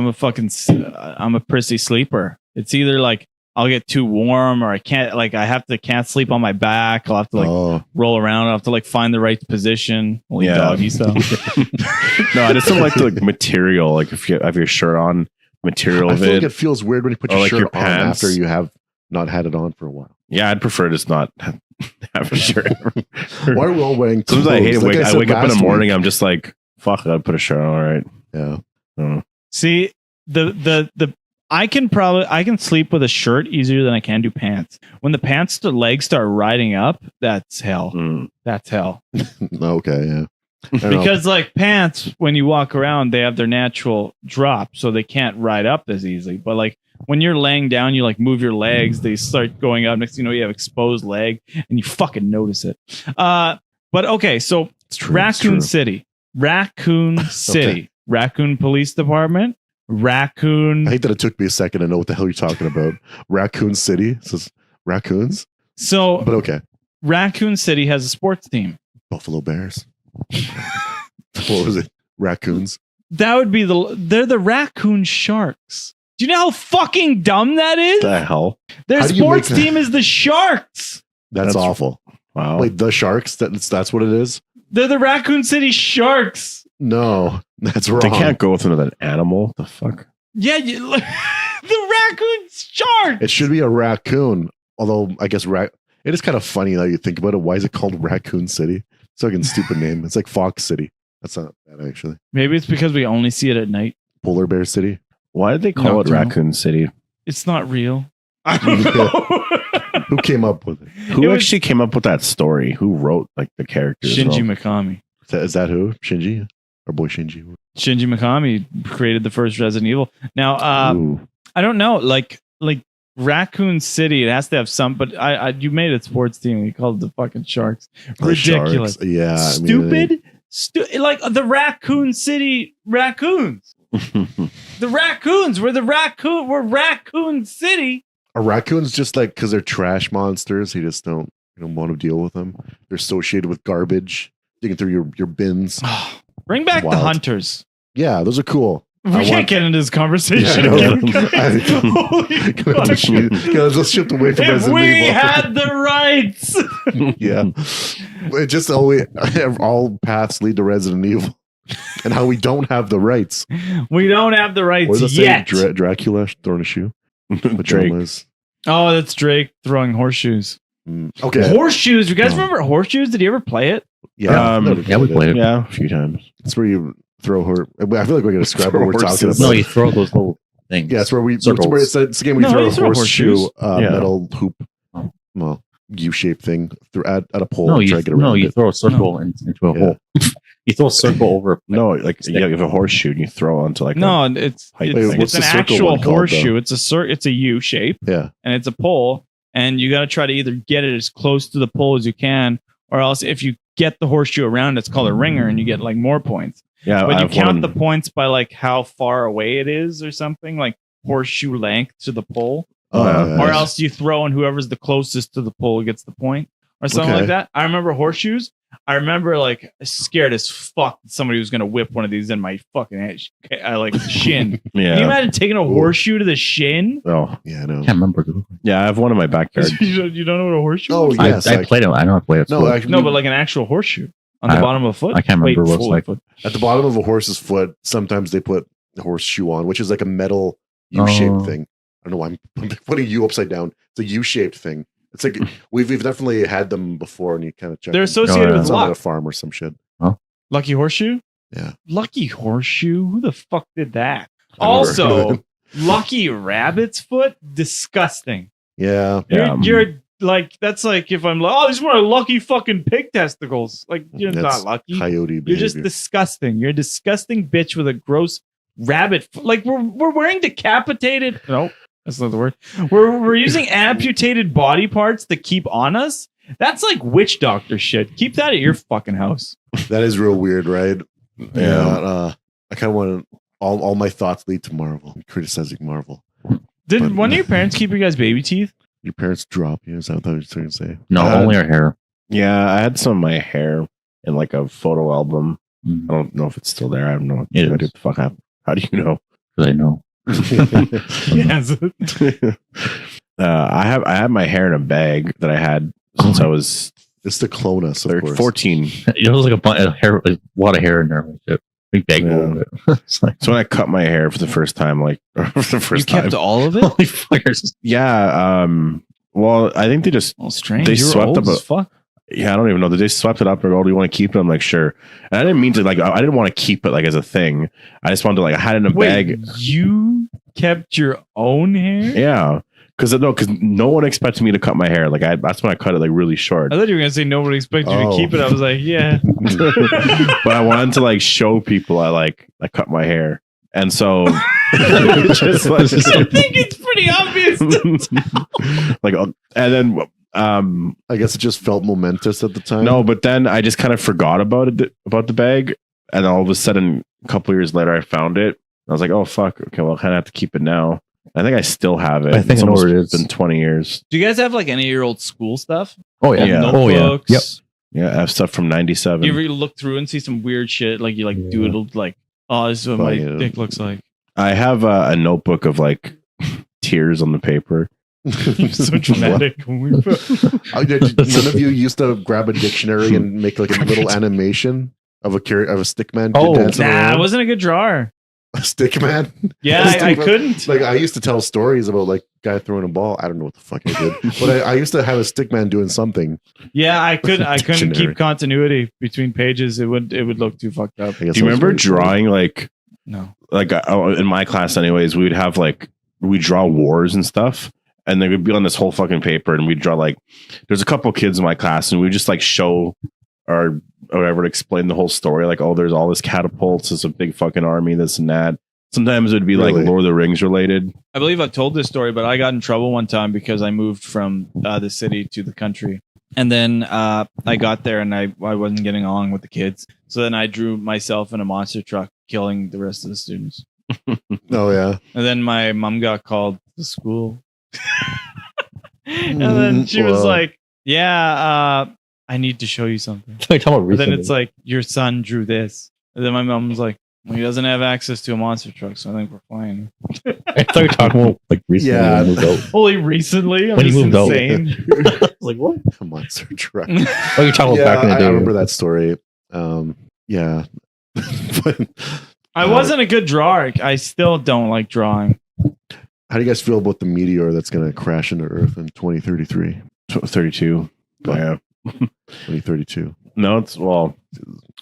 a prissy sleeper. It's either like I'll get too warm or I can't sleep on my back. I'll have to like roll around. I'll have to like find the right position. Only Yeah. doggy style. No, I just don't like the like, material. Like if you have your shirt on, material I of feel it. like it feels weird when you put Or your like shirt your on pants. after you have not had it on for a while. Yeah, I'd prefer to just not have a shirt. Why are we all wearing clothes? Sometimes I hate it. Like I said wake up in the last morning. week. I'm just like, fuck, I gotta put a shirt on. All right. Yeah. See, the I can sleep with a shirt easier than I can do pants. When the legs start riding up, that's hell. Mm. That's hell. Okay. Yeah. I don't know. Because like pants, when you walk around, they have their natural drop, so they can't ride up as easily. But like when you're laying down, you like move your legs, they start going up. Next thing you know, you have exposed leg, and you fucking notice it. But okay, so It's true, it's Raccoon true. City, Raccoon City, Raccoon Police Department, Raccoon. I hate that it took me a second to know what the hell you're talking about. Raccoon City. It says raccoons, So but okay. Raccoon City has a sports team. Buffalo Bears. What was it? Raccoons. That would be they're the Raccoon Sharks. Do you know how fucking dumb that is? The hell? Their How do you sports make that? team is the Sharks. That's awful. Wow. Wait, the Sharks? That's what it is? They're the Raccoon City Sharks. No, that's wrong. They can't go with another animal. The fuck? Yeah, the raccoon shark. It should be a raccoon. Although I guess it is kind of funny now you think about it. Why is it called Raccoon City? It's like a stupid name. It's like Fox City. That's not bad actually. Maybe it's because we only see it at night. Polar Bear City. Why did they call it Raccoon City? It's not real. I don't know. Who came up with it? Who actually came up with that story? Who wrote like the characters? Shinji and all? Mikami. Is that who? Shinji? Our boy Shinji. Shinji Mikami created the first Resident Evil. Now, Ooh. I don't know, like Raccoon City. It has to have some, but you made a sports team. You called it the fucking Sharks. The Ridiculous. Sharks. Yeah. Stupid. Like the Raccoon City raccoons. The raccoons. We're Raccoon City. Are raccoons just like because they're trash monsters? You just don't want to deal with them. They're associated with garbage, digging through your bins. Bring back the Wild. hunters. Yeah, those are cool. We can't get into this conversation. Yeah, again. Holy fuck. Let's shift away from If Resident we Evil. had the rights. Yeah, it just all paths lead to Resident Evil, and how we don't have the rights. We don't have the rights What does it yet. say? Dracula throwing a shoe. Drake. Oh, that's Drake throwing horseshoes. Okay. Horseshoes. You guys remember horseshoes? Did you ever play it? Yeah. Yeah, we played it. Yeah, a few times. It's where you throw her. I feel like we're going to describe what we're talking Horses. about. No, you throw those little things. Yeah, it's where Circles. it's a game we No, throw you a throw horseshoe horseshoes. metal hoop, Oh. well, U-shaped thing at a pole. No, and try to get around you it. throw a circle into a hole. You throw a circle over. No, like you have a horseshoe and you throw onto like No, it's Wait, what's an the circle actual one called, horseshoe. though? It's a U shape, Yeah. and it's a pole, and you got to try to either get it as close to the pole as you can, or else if you get the horseshoe around, it's called a ringer, and you get like more points. yeah. But you I've count won- the points by like how far away it is, or something like horseshoe length to the pole, or else you throw, and whoever's the closest to the pole gets the point, or something Okay. like that. I remember horseshoes. I remember like scared as fuck that somebody was gonna whip one of these in my fucking head, like shin. Can you Yeah. imagine taking a horseshoe to the shin? Oh, Yeah, I know. I can't remember. yeah. I have one in my backyard. You don't know what a horseshoe Oh, is? yes. I played it. I know I played it. No, actually, No, but like an actual horseshoe on the bottom of a foot. I can't remember what it's full like. foot. at the bottom of a horse's foot, sometimes they put a horseshoe on, which is like a metal U-shaped Oh. thing. I don't know why I'm putting you upside down. It's a U-shaped thing. It's like we've definitely had them before, and you kind of check. They're them. associated Oh, yeah. with Some at a luck. farm or some shit. Lucky horseshoe? Yeah. Lucky horseshoe? Who the fuck did that? I never heard of Also, it. lucky rabbit's foot? Disgusting. Yeah. Yeah. You're like, that's like if I'm like, oh, these were lucky fucking pig testicles. Like, you're That's not lucky. Coyote You're just behavior. disgusting. You're a disgusting bitch with a gross rabbit. Like we're wearing decapitated. No, that's not the word. We're using amputated body parts to keep on us. That's like witch doctor shit. Keep that at your fucking house. That is real weird, right? Yeah. I kind of want to. All my thoughts lead to Marvel. I'm criticizing Marvel. Did But- one of your parents keep your guys' baby teeth? Your parents drop you. Is that what I was trying to say? No, only our hair. Yeah, I had some of my hair in like a photo album. Mm. I don't know if it's still there. I have no It idea is. what the fuck happened. How do you know? Because I know. Yes. I had my hair in a bag that I had since I was It's to clone us, of course. 14. It was like a bunch of hair, a lot of hair in there. Like that. Big bag Yeah. of it. It's like, So when I cut my hair for the first time, like for the You first time, kept all of it? holy fuckers. yeah. Well, I think they just Well, strange. They You were swept old up as fuck. yeah, I don't even know. They just swept it up and go, "Oh, do you want to keep it?" I'm like, sure. And I didn't mean to like. I didn't want to keep it like as a thing. I just wanted to like. I had it in a Wait, bag. you kept your own hair? Yeah, because no one expected me to cut my hair. Like that's when I cut it like really short. I thought you were gonna say nobody expected you Oh. to keep it. I was like, yeah. But I wanted to like show people I cut my hair, and so just like, I think it's pretty obvious. like, and then I guess it just felt momentous at the time. no, but then I just kind of forgot about the bag, and all of a sudden, a couple years later, I found it. I was like, oh fuck, okay, well, I kind of have to keep it now. I think I still have it. I think It's I know where it almost is. been 20 years. Do you guys have like any of your old school stuff? Oh, yeah. Yeah. Oh, yeah. Notebooks? Yep. Yeah, I have stuff from 97. You ever look through and see some weird shit? Like you like Yeah. doodled like, oh, this is what my yeah. dick looks like. I have a notebook of like tears on the paper. So dramatic. None of you used to grab a dictionary and make like a little animation of a stick man Oh, dancing Nah, around? it wasn't a good drawer. A stick man? Yeah, I couldn't. Like I used to tell stories about like guy throwing a ball. I don't know what the fuck I did, but I used to have a stick man doing something. Yeah, I couldn't Dictionary. keep continuity between pages. It would look too fucked up. I guess Do you I was remember very drawing like No. in my class anyways, we would have like we draw wars and stuff, and they would be on this whole fucking paper, and we'd draw like there's a couple kids in my class, and we just like show or whatever to explain the whole story, like, oh, there's all this catapults, there's a big fucking army, this and that. Sometimes it would be Really? like Lord of the Rings related. I believe I've told this story, but I got in trouble one time because I moved from the city to the country. And then I got there and I wasn't getting along with the kids. So then I drew myself in a monster truck killing the rest of the students. Oh yeah. And then my mom got called to school. And then she was Wow. like, yeah, I need to show you something. Like, talking about But then recently. it's like, your son drew this. And then my mom was like, well, he doesn't have access to a monster truck, so I think we're fine. I thought you were talking about like recently Yeah. when you moved out. Only recently? I'm When you just moved out. insane. I was like, what? A monster truck. Oh, you're talking about back in the I day. remember that story. Yeah. But I wasn't a good drawer. I still don't like drawing. how do you guys feel about the meteor that's going to crash into Earth in 2033? 32. Yeah. 2032. No, it's well.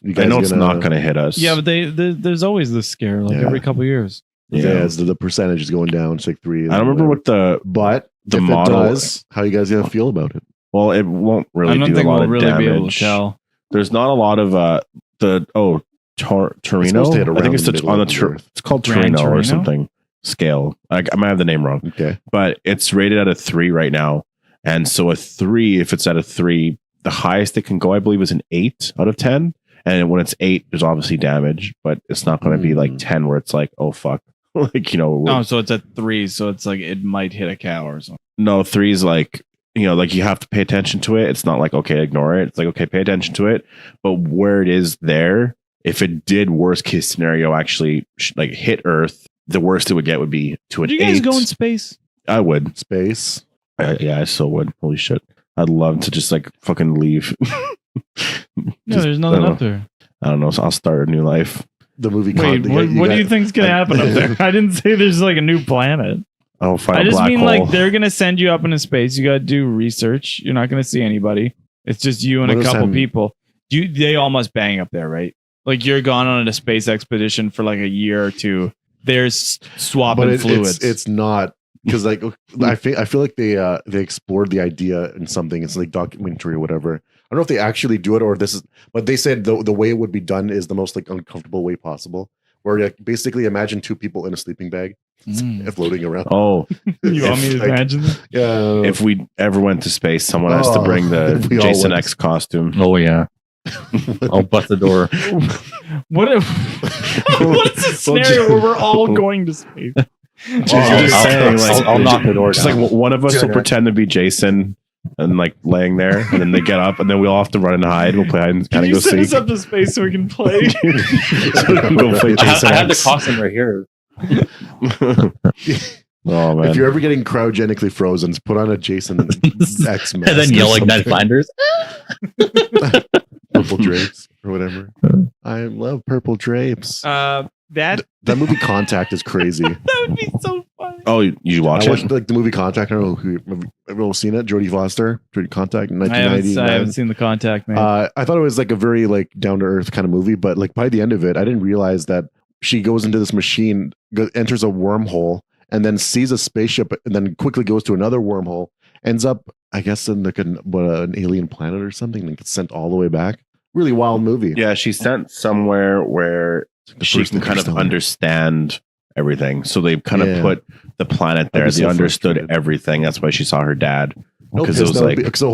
You I know it's not going to hit us. Yeah, but there's always this scare, like Yeah. every couple years. Yeah, the percentage is going down. It's like 3. I don't remember what But the if model it does, how you guys going to feel about it? Well, it won't really I don't do think a lot we'll of really damage. be able to tell. There's not a lot of Torino. supposed to hit I around think it's the middle on the of the Earth. it's called Gran Torino or Torino? something scale. I might have the name wrong, Okay. but it's rated at a 3 right now. And so a 3, if it's at a 3, the highest it can go, I believe, is an 8 out of 10. And when it's 8, there's obviously damage, but it's not going to be like 10 where it's like, oh fuck, like Oh, so it's at 3, so it's like it might hit a cow or something. No, 3 is like, like you have to pay attention to it. It's not like, okay, ignore it. It's like, okay, pay attention to it. But where it is there, if it did worst case scenario actually like hit Earth, the worst it would get would be to an Would you guys 8. go in space? I would. Space. Yeah, I still would. Holy shit. I'd love to just like fucking leave. No, Just- there's nothing I don't up there. I don't know. So I'll start a new life. The movie. Wait, what do you think's gonna happen up there? I didn't say there's like a new planet. I'll find I a just black mean hole. like they're gonna send you up into space. You gotta do research. You're not gonna see anybody. It's just you and What a does couple that mean? people. They all must bang up there, right? Like you're gone on a space expedition for like a year or two. There's swapping But fluids. it's not because like I feel like they explored the idea in something. It's like documentary or whatever. I don't know if they actually do it or this is, but they said the way it would be done is the most like uncomfortable way possible. Where like basically imagine 2 people in a sleeping bag Mm. floating around. Oh, You want me to Like- imagine that? Yeah. if we ever went to space, someone has to Oh, bring if the we all Jason went. X costume. Oh yeah. I'll bust the door. What if what's the scenario where we're all going to space? You're just saying, like, I'll knock the door Just down. like one of us will pretend to be Jason and like laying there, and then they get up, and then we all have to run and hide. We'll play hide and Can kind you of go send us seek. up to space so we can play? Go play I Jason have the X. costume right here. Oh man. If you're ever getting cryogenically frozen, put on a Jason X mask. And then yell like Ned Flanders. Purple drapes or whatever. I love purple drapes. That That movie Contact is crazy. would be so fun. Oh, you watch I watched it? like the movie Contact. I don't know who everyone seen it. Jodie Foster, Jodie Contact, in I 1999. haven't seen the contact, man. I thought it was like a very like down to earth kind of movie, but like by the end of it, I didn't realize that she goes into this machine, enters a wormhole, and then sees a spaceship, and then quickly goes to another wormhole. Ends up, I guess, in like an alien planet or something, and gets sent all the way back. Really wild movie. Yeah, she's sent somewhere where The she first can kind of Interstellar. understand everything. So they've kind Yeah. of put the planet I'd there. be They so understood frustrated. everything. That's why she saw her dad. No, Because it was like, because the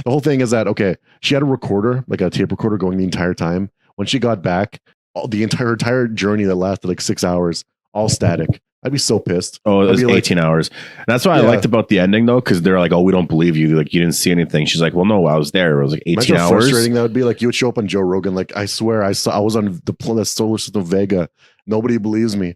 whole thing is that okay, she had a recorder, like a tape recorder, going the entire time. When she got back, the entire journey that lasted like 6 hours, all static. I'd be so pissed. oh, it I'd was be like- 18 hours. That's what I Yeah. liked about the ending, though, because they're like, oh, we don't believe you. Like, you didn't see anything. She's like, well, no, I was there. It was like 18 Imagine how hours. frustrating that would be. Like you would show up on Joe Rogan, like I swear I was on the solar system Vega. Nobody believes me.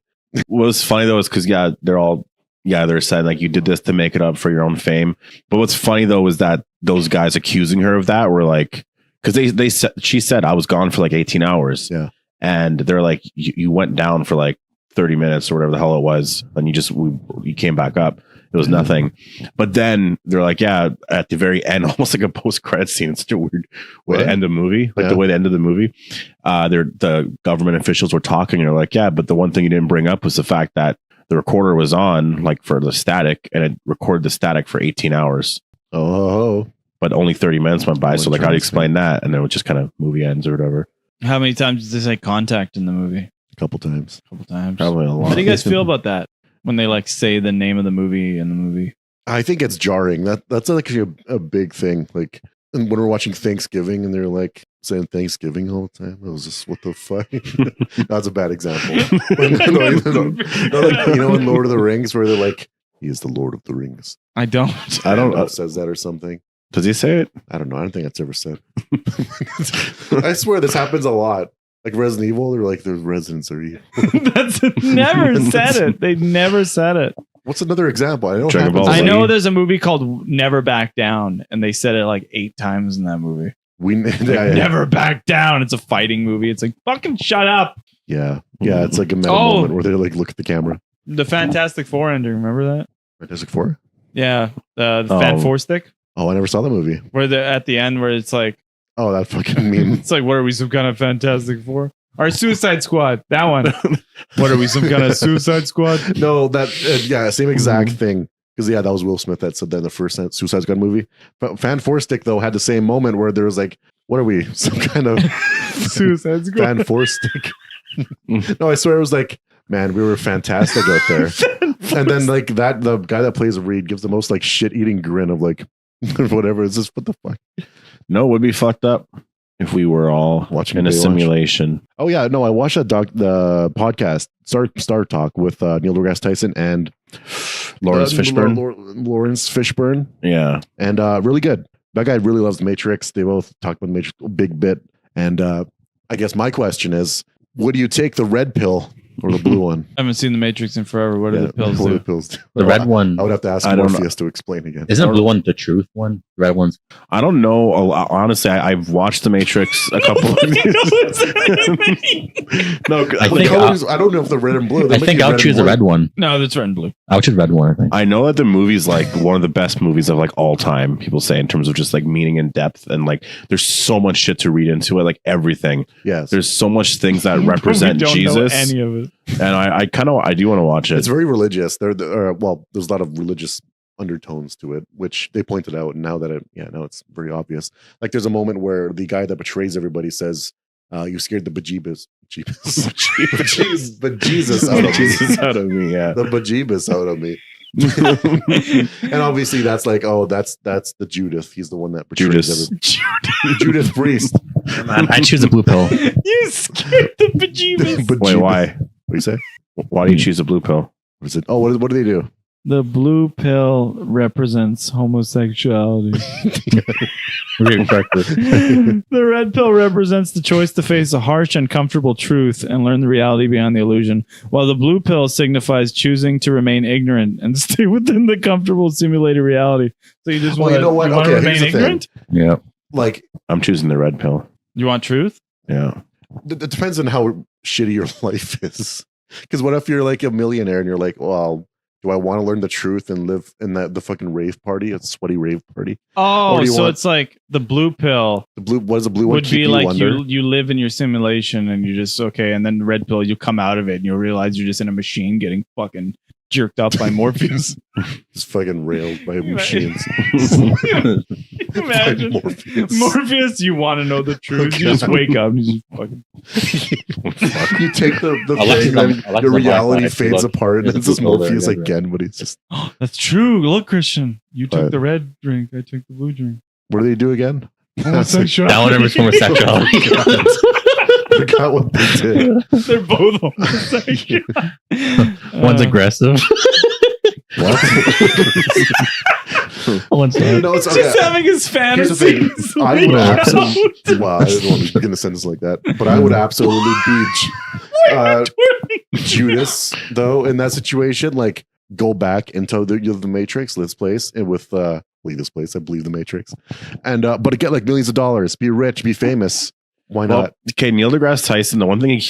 What was funny, though, is because, they're saying, like, you did this to make it up for your own fame. But what's funny, though, is that those guys accusing her of that were like, because they said, she said I was gone for like 18 hours. Yeah. And they're like, you went down for like 30 minutes or whatever the hell it was, and you came back up. It was nothing. But then they're like, yeah, at the very end, almost like a post-credit scene. It's such a weird way to end a movie. Like the way to end of the movie. The government officials were talking and they're like, yeah, but the one thing you didn't bring up was the fact that the recorder was on like for the static, and it recorded the static for 18 hours. Oh. But only 30 minutes went by. So like, how do you explain that? And then it just kind of movie ends or whatever. How many times did they say contact in the movie? A couple times. Probably a lot. How do you guys feel about that? When they like say the name of the movie in the movie? I think it's jarring. That's like a big thing. Like when we're watching Thanksgiving and they're like saying Thanksgiving all the time. It was just, what the fuck? That's a bad example. No, like, you know, in Lord of the Rings where they're like, he is the Lord of the Rings. I don't says that or something. Does he say it? I don't know. I don't think that's ever said. I swear this happens a lot. Like Resident Evil, they're like, the residents are evil. That's never said it. They never said it. What's another example? I don't Dragon know. Ball Z. I know there's a movie called Never Back Down, and they said it like 8 times in that movie. Never back down. It's a fighting movie. It's like, fucking shut up. Yeah. It's like a meta moment where they like look at the camera. The Fantastic Four ending. Remember that? Fantastic Four? Yeah. The Fan Four Stick. Oh, I never saw the movie. Where they're at the end where it's like, oh, that fucking meme. It's like, what are we, some kind of Fantastic Four? Or Suicide Squad. That one. What are we, some kind of Suicide Squad? No, that same exact thing. Because that was Will Smith that said that in the first Suicide Squad movie. But Fan Four Stick though had the same moment where there was like, what are we, some kind of Suicide Squad? Fan Four Stick? No, I swear it was like, man, we were fantastic out there. And then like the guy that plays Reed gives the most like shit eating grin of like whatever. It's just, what the fuck? No, it would be fucked up if we were all watching in a simulation. Oh yeah, no, I watched the podcast Star Talk with Neil deGrasse Tyson and Lawrence Fishburne. Lawrence Fishburne. Yeah, and really good. That guy really loves the Matrix. They both talk about the Matrix a big bit. And I guess my question is, would you take the red pill or the blue one? I haven't seen the Matrix in forever. What do the pills what do? do the pills do? The red one. I would have to ask Morpheus to explain again. Isn't the blue one the truth one? The red one's. I don't know. Honestly, I've watched The Matrix a couple of No, I don't know if the red and blue. I think I'll choose the red one. No, that's red and blue. I'll choose red one, I think. I know that the movie's like one of the best movies of like all time, people say, in terms of just like meaning and depth, and like there's so much shit to read into it, like everything. Yes. There's so much things that represent Jesus. Any of it. And I do want to watch it. It's very religious. There's a lot of religious undertones to it, which they pointed out. And now now it's very obvious. Like there's a moment where the guy that betrays everybody says, "You scared the bejeebus out of me, yeah, the bejeebus out of me." And obviously that's like, oh, that's the Judith. He's the one that betrays Judith Priest. Man, I choose the blue pill. You scared the bejeebus. Wait, why? What do you say? Why do you choose a blue pill? What is it? Oh, what do they do? The blue pill represents homosexuality. The red pill represents the choice to face a harsh, uncomfortable truth and learn the reality beyond the illusion, while the blue pill signifies choosing to remain ignorant and stay within the comfortable simulated reality. So you just want to remain ignorant? Yeah. Like, I'm choosing the red pill. You want truth? Yeah. It depends on how shitty your life is. Because what if you're like a millionaire and you're like, well, do I want to learn the truth and live in the fucking rave party? A sweaty rave party. Oh, so it's like the blue pill. What is the blue one? Would be like you live in your simulation and you just okay, and then the red pill, you come out of it and you realize you're just in a machine getting fucking jerked up by Morpheus. Just fucking railed by machines. Imagine Morpheus, you want to know the truth. You just wake up and you just fucking you take the thing and your reality fades apart and it's just Morpheus again, but it's just that's true. Look, Christian, you took the red drink, I took the blue drink. What do they do again? Homosexuality. That one remembers homosexuality. Forgot what they did. They're both homosexual. One's aggressive. What? One's not. No, it's just having his fantasies. I would absolutely. Well, I didn't want to begin a sentence like that, but I would absolutely be Judas, though, in that situation. Like, go back into the Matrix, let's place, and with believe this place. I believe the Matrix. And but get like millions of dollars, be rich, be famous. Why not? Well, okay, Neil deGrasse Tyson. The one thing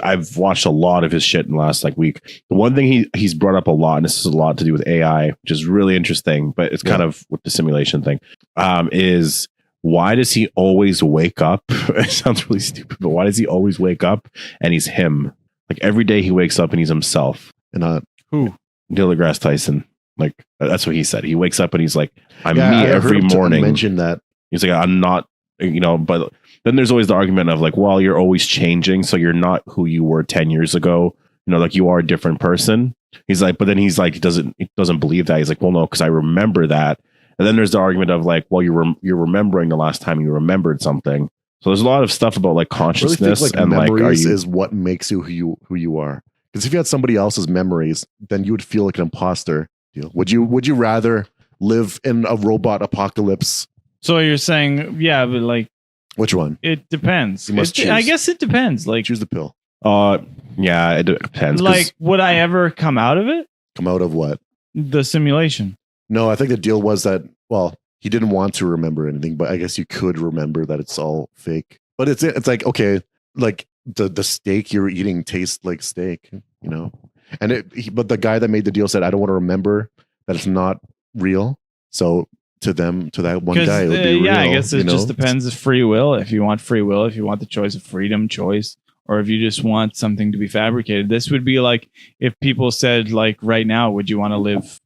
I've watched a lot of his shit in the last like week. The one thing he's brought up a lot, and this is a lot to do with AI, which is really interesting, but it's kind of with the simulation thing. Is why does he always wake up? It sounds really stupid, but why does he always wake up and he's him? Like every day he wakes up and he's himself. And Who? Neil deGrasse Tyson. Like that's what he said. He wakes up and he's like, I'm yeah, me I every heard him morning. mention that. He's like, I'm not, but then there's always the argument of like, well, you're always changing. So you're not who you were 10 years ago. Like you are a different person. He's like, but then he's like, he doesn't believe that. He's like, well, no, because I remember that. And then there's the argument of like, well, you're remembering the last time you remembered something. So there's a lot of stuff about like consciousness I really think, and like, memories is what makes you who you are. Because if you had somebody else's memories, then you would feel like an imposter. Would you rather live in a robot apocalypse? So you're saying, yeah, but like, which one? it depends. You must choose. I guess it depends. Like, Choose the pill. yeah, it depends. like, would I ever come out of it? Come out of what? The simulation. No, I think the deal was that, well, he didn't want to remember anything, but I guess you could remember that it's all fake. But it's like, okay, like the steak you're eating tastes like steak, And but the guy that made the deal said, I don't want to remember that it's not real. So to that one guy, it would be real. Yeah, I guess it just depends of free will. If you want free will, if you want the choice of freedom, choice, or if you just want something to be fabricated. This would be like if people said, like, right now, would you want to live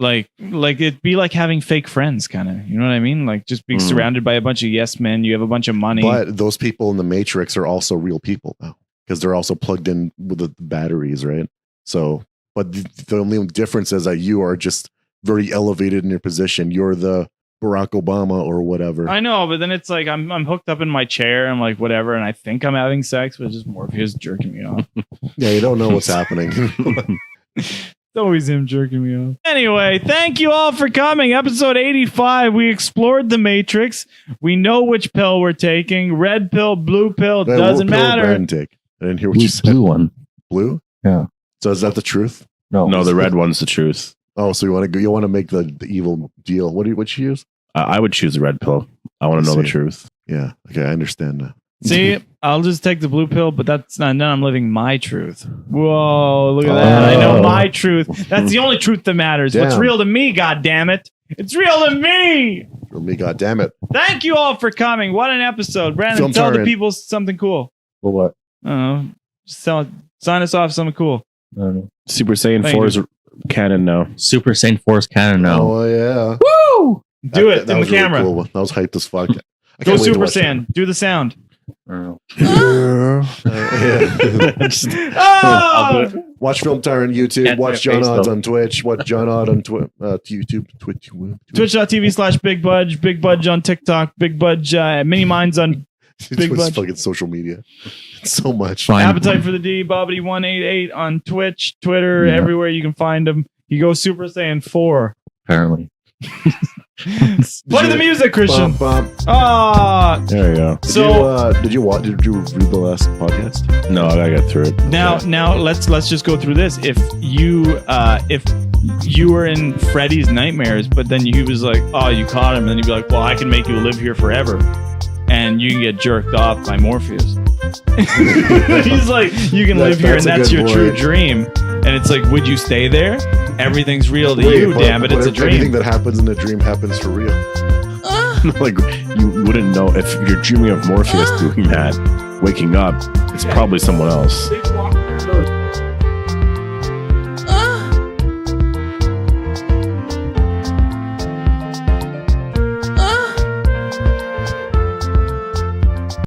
like it'd be like having fake friends, kind of, you know what I mean? Like just being surrounded by a bunch of yes men, you have a bunch of money. But those people in the Matrix are also real people now, because they're also plugged in with the batteries, right? So, but the only difference is that you are just very elevated in your position. You're the Barack Obama or whatever. I know, but then it's like I'm hooked up in my chair. I'm like whatever, and I think I'm having sex, but it's just Morpheus jerking me off. Yeah, you don't know what's happening. It's always him jerking me off. Anyway, thank you all for coming. Episode 85. We explored the Matrix. We know which pill we're taking. Red pill, blue pill, doesn't matter. Brandon take? I didn't hear what you said. Blue one. Blue? Yeah. So is that the truth? No, the red one's the truth. Oh, so you want to make the evil deal? What you use? I would choose the red pill. I want to know the truth. Yeah. Okay, I understand now. See, I'll just take the blue pill, but that's not. Now I'm living my truth. Whoa, look at that! I know my truth. That's the only truth that matters. Damn. What's real to me? God damn it! It's real to me. For me, God damn it! Thank you all for coming. What an episode, Brandon! Tell the people something cool. Well, what? I don't know. Sign us off something cool. I don't know. Super Saiyan 4 is canon now. Super Saiyan 4 is canon now. Oh yeah! Woo! Do it in the was really camera. cool. That was hyped as fuck. I Go can't wait to Super watch that. Saiyan. Do the sound. I don't know. Oh! Watch Film Tyrant YouTube. Can't Watch see your John face, Odds though. on Twitch. Watch John Odd on YouTube. Twitch.tv/Big Budge. Big Budge on TikTok. Big Budge. Mini Minds on Big It's Budge. fucking social media. So much. Fine. Appetite for the D. Bobbity188 on Twitch, Twitter, Yeah. everywhere you can find him. You go Super Saiyan 4. Apparently. Play the music, Christian. Bum, bum. Ah. There you go. Did you read the last podcast? No, I gotta get through it. Now let's just go through this. If you were in Freddy's nightmares, but then he was like, "Oh, you caught him," and then you'd be like, "Well, I can make you live here forever," and you can get jerked off by Morpheus. He's like, "You can live here, and that's a that's good your true point. dream." And it's like, would you stay there? Everything's real to you, damn it! It's a dream. Everything that happens in a dream happens for real. Like you wouldn't know if you're dreaming of Morpheus doing that, waking up. It's probably someone else. They walk